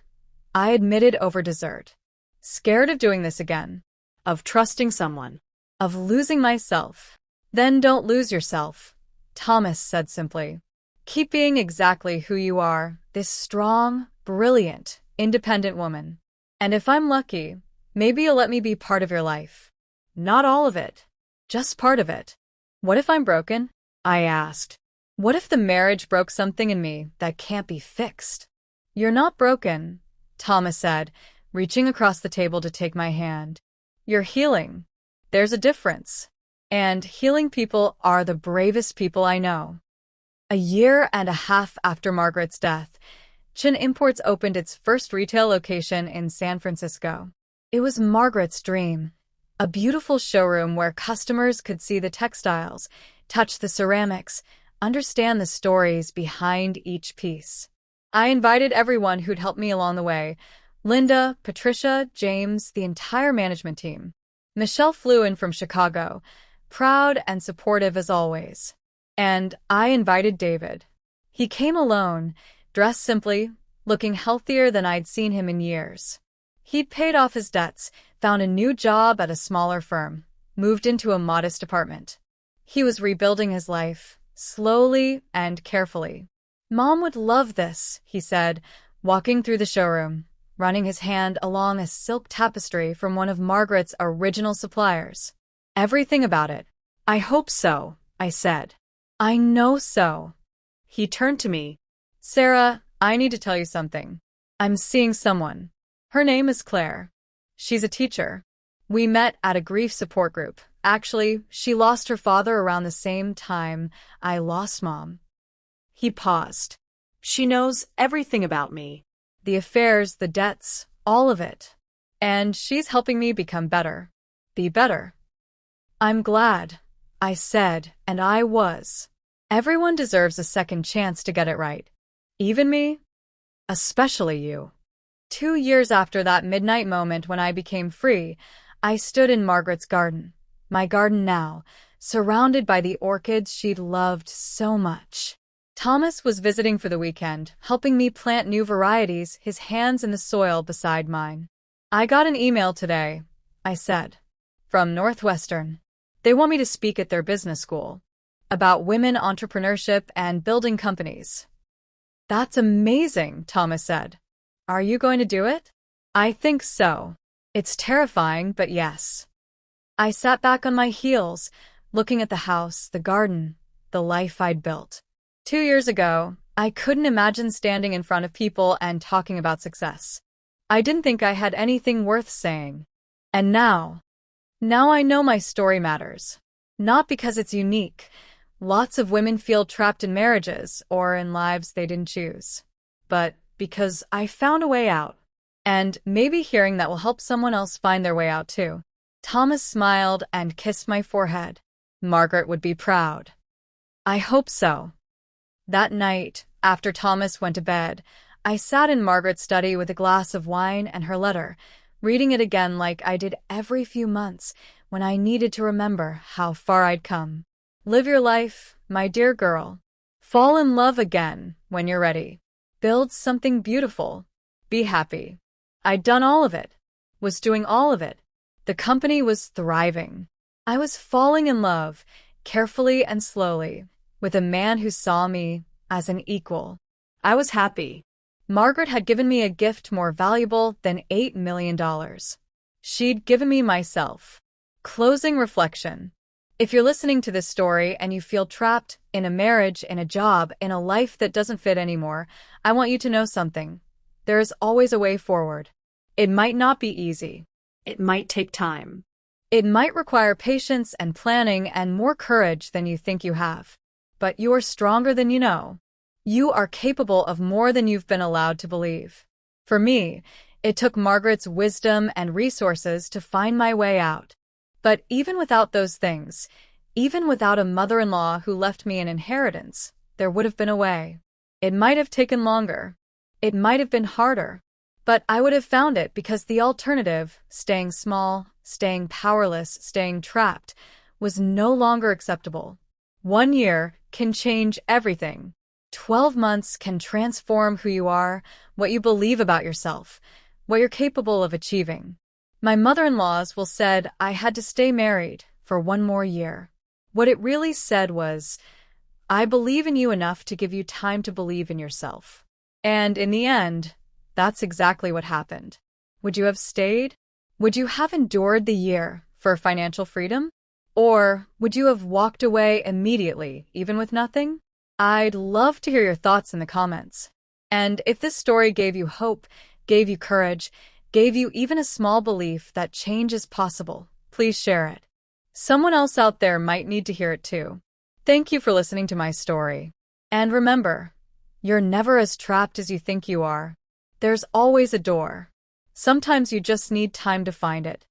I admitted over dessert. Scared of doing this again. Of trusting someone. Of losing myself. Then don't lose yourself, Thomas said simply. Keep being exactly who you are, this strong, brilliant, independent woman. And if I'm lucky, maybe you'll let me be part of your life. Not all of it. Just part of it. What if I'm broken? I asked. What if the marriage broke something in me that can't be fixed? You're not broken, Thomas said, reaching across the table to take my hand. You're healing. There's a difference. And healing people are the bravest people I know. A year and a half after Margaret's death, Chin Imports opened its first retail location in San Francisco. It was Margaret's dream. A beautiful showroom where customers could see the textiles, touch the ceramics, understand the stories behind each piece. I invited everyone who'd helped me along the way. Linda, Patricia, James, the entire management team. Michelle flew in from Chicago, proud and supportive as always. And I invited David. He came alone, dressed simply, looking healthier than I'd seen him in years. He'd paid off his debts, found a new job at a smaller firm, moved into a modest apartment. He was rebuilding his life, slowly and carefully. Mom would love this, he said, walking through the showroom, running his hand along a silk tapestry from one of Margaret's original suppliers. Everything about it. I hope so, I said. I know so. He turned to me. Sarah, I need to tell you something. I'm seeing someone. Her name is Claire. She's a teacher. We met at a grief support group. Actually, she lost her father around the same time I lost Mom. He paused. She knows everything about me. The affairs, the debts, all of it. And she's helping me become better. Be better. I'm glad, I said, and I was. Everyone deserves a second chance to get it right. Even me? Especially you. 2 years after that midnight moment when I became free, I stood in Margaret's garden, my garden now, surrounded by the orchids she'd loved so much. Thomas was visiting for the weekend, helping me plant new varieties, his hands in the soil beside mine. I got an email today, I said, from Northwestern. They want me to speak at their business school about women entrepreneurship and building companies. That's amazing, Thomas said. Are you going to do it? I think so. It's terrifying, but yes. I sat back on my heels, looking at the house, the garden, the life I'd built. 2 years ago, I couldn't imagine standing in front of people and talking about success. I didn't think I had anything worth saying. And now I know my story matters. Not because it's unique. Lots of women feel trapped in marriages or in lives they didn't choose. But because I found a way out. And maybe hearing that will help someone else find their way out too. Thomas smiled and kissed my forehead. Margaret would be proud. I hope so. That night, after Thomas went to bed, I sat in Margaret's study with a glass of wine and her letter, reading it again like I did every few months when I needed to remember how far I'd come. Live your life, my dear girl. Fall in love again when you're ready. Build something beautiful. Be happy. I'd done all of it. Was doing all of it. The company was thriving. I was falling in love, carefully and slowly, with a man who saw me as an equal. I was happy. Margaret had given me a gift more valuable than $8 million. She'd given me myself. Closing reflection. If you're listening to this story and you feel trapped in a marriage, in a job, in a life that doesn't fit anymore, I want you to know something. There is always a way forward. It might not be easy. It might take time. It might require patience and planning and more courage than you think you have. But you're stronger than you know. You are capable of more than you've been allowed to believe. For me, it took Margaret's wisdom and resources to find my way out. But even without those things, even without a mother-in-law who left me an inheritance, there would have been a way. It might have taken longer. It might have been harder. But I would have found it because the alternative, staying small, staying powerless, staying trapped, was no longer acceptable. 1 year can change everything. 12 months can transform who you are, what you believe about yourself, what you're capable of achieving. My mother-in-law's will said I had to stay married for 1 more year. What it really said was, I believe in you enough to give you time to believe in yourself. And in the end, that's exactly what happened. Would you have stayed? Would you have endured the year for financial freedom? Or would you have walked away immediately, even with nothing? I'd love to hear your thoughts in the comments. And if this story gave you hope, gave you courage, gave you even a small belief that change is possible, please share it. Someone else out there might need to hear it too. Thank you for listening to my story. And remember, you're never as trapped as you think you are. There's always a door. Sometimes you just need time to find it.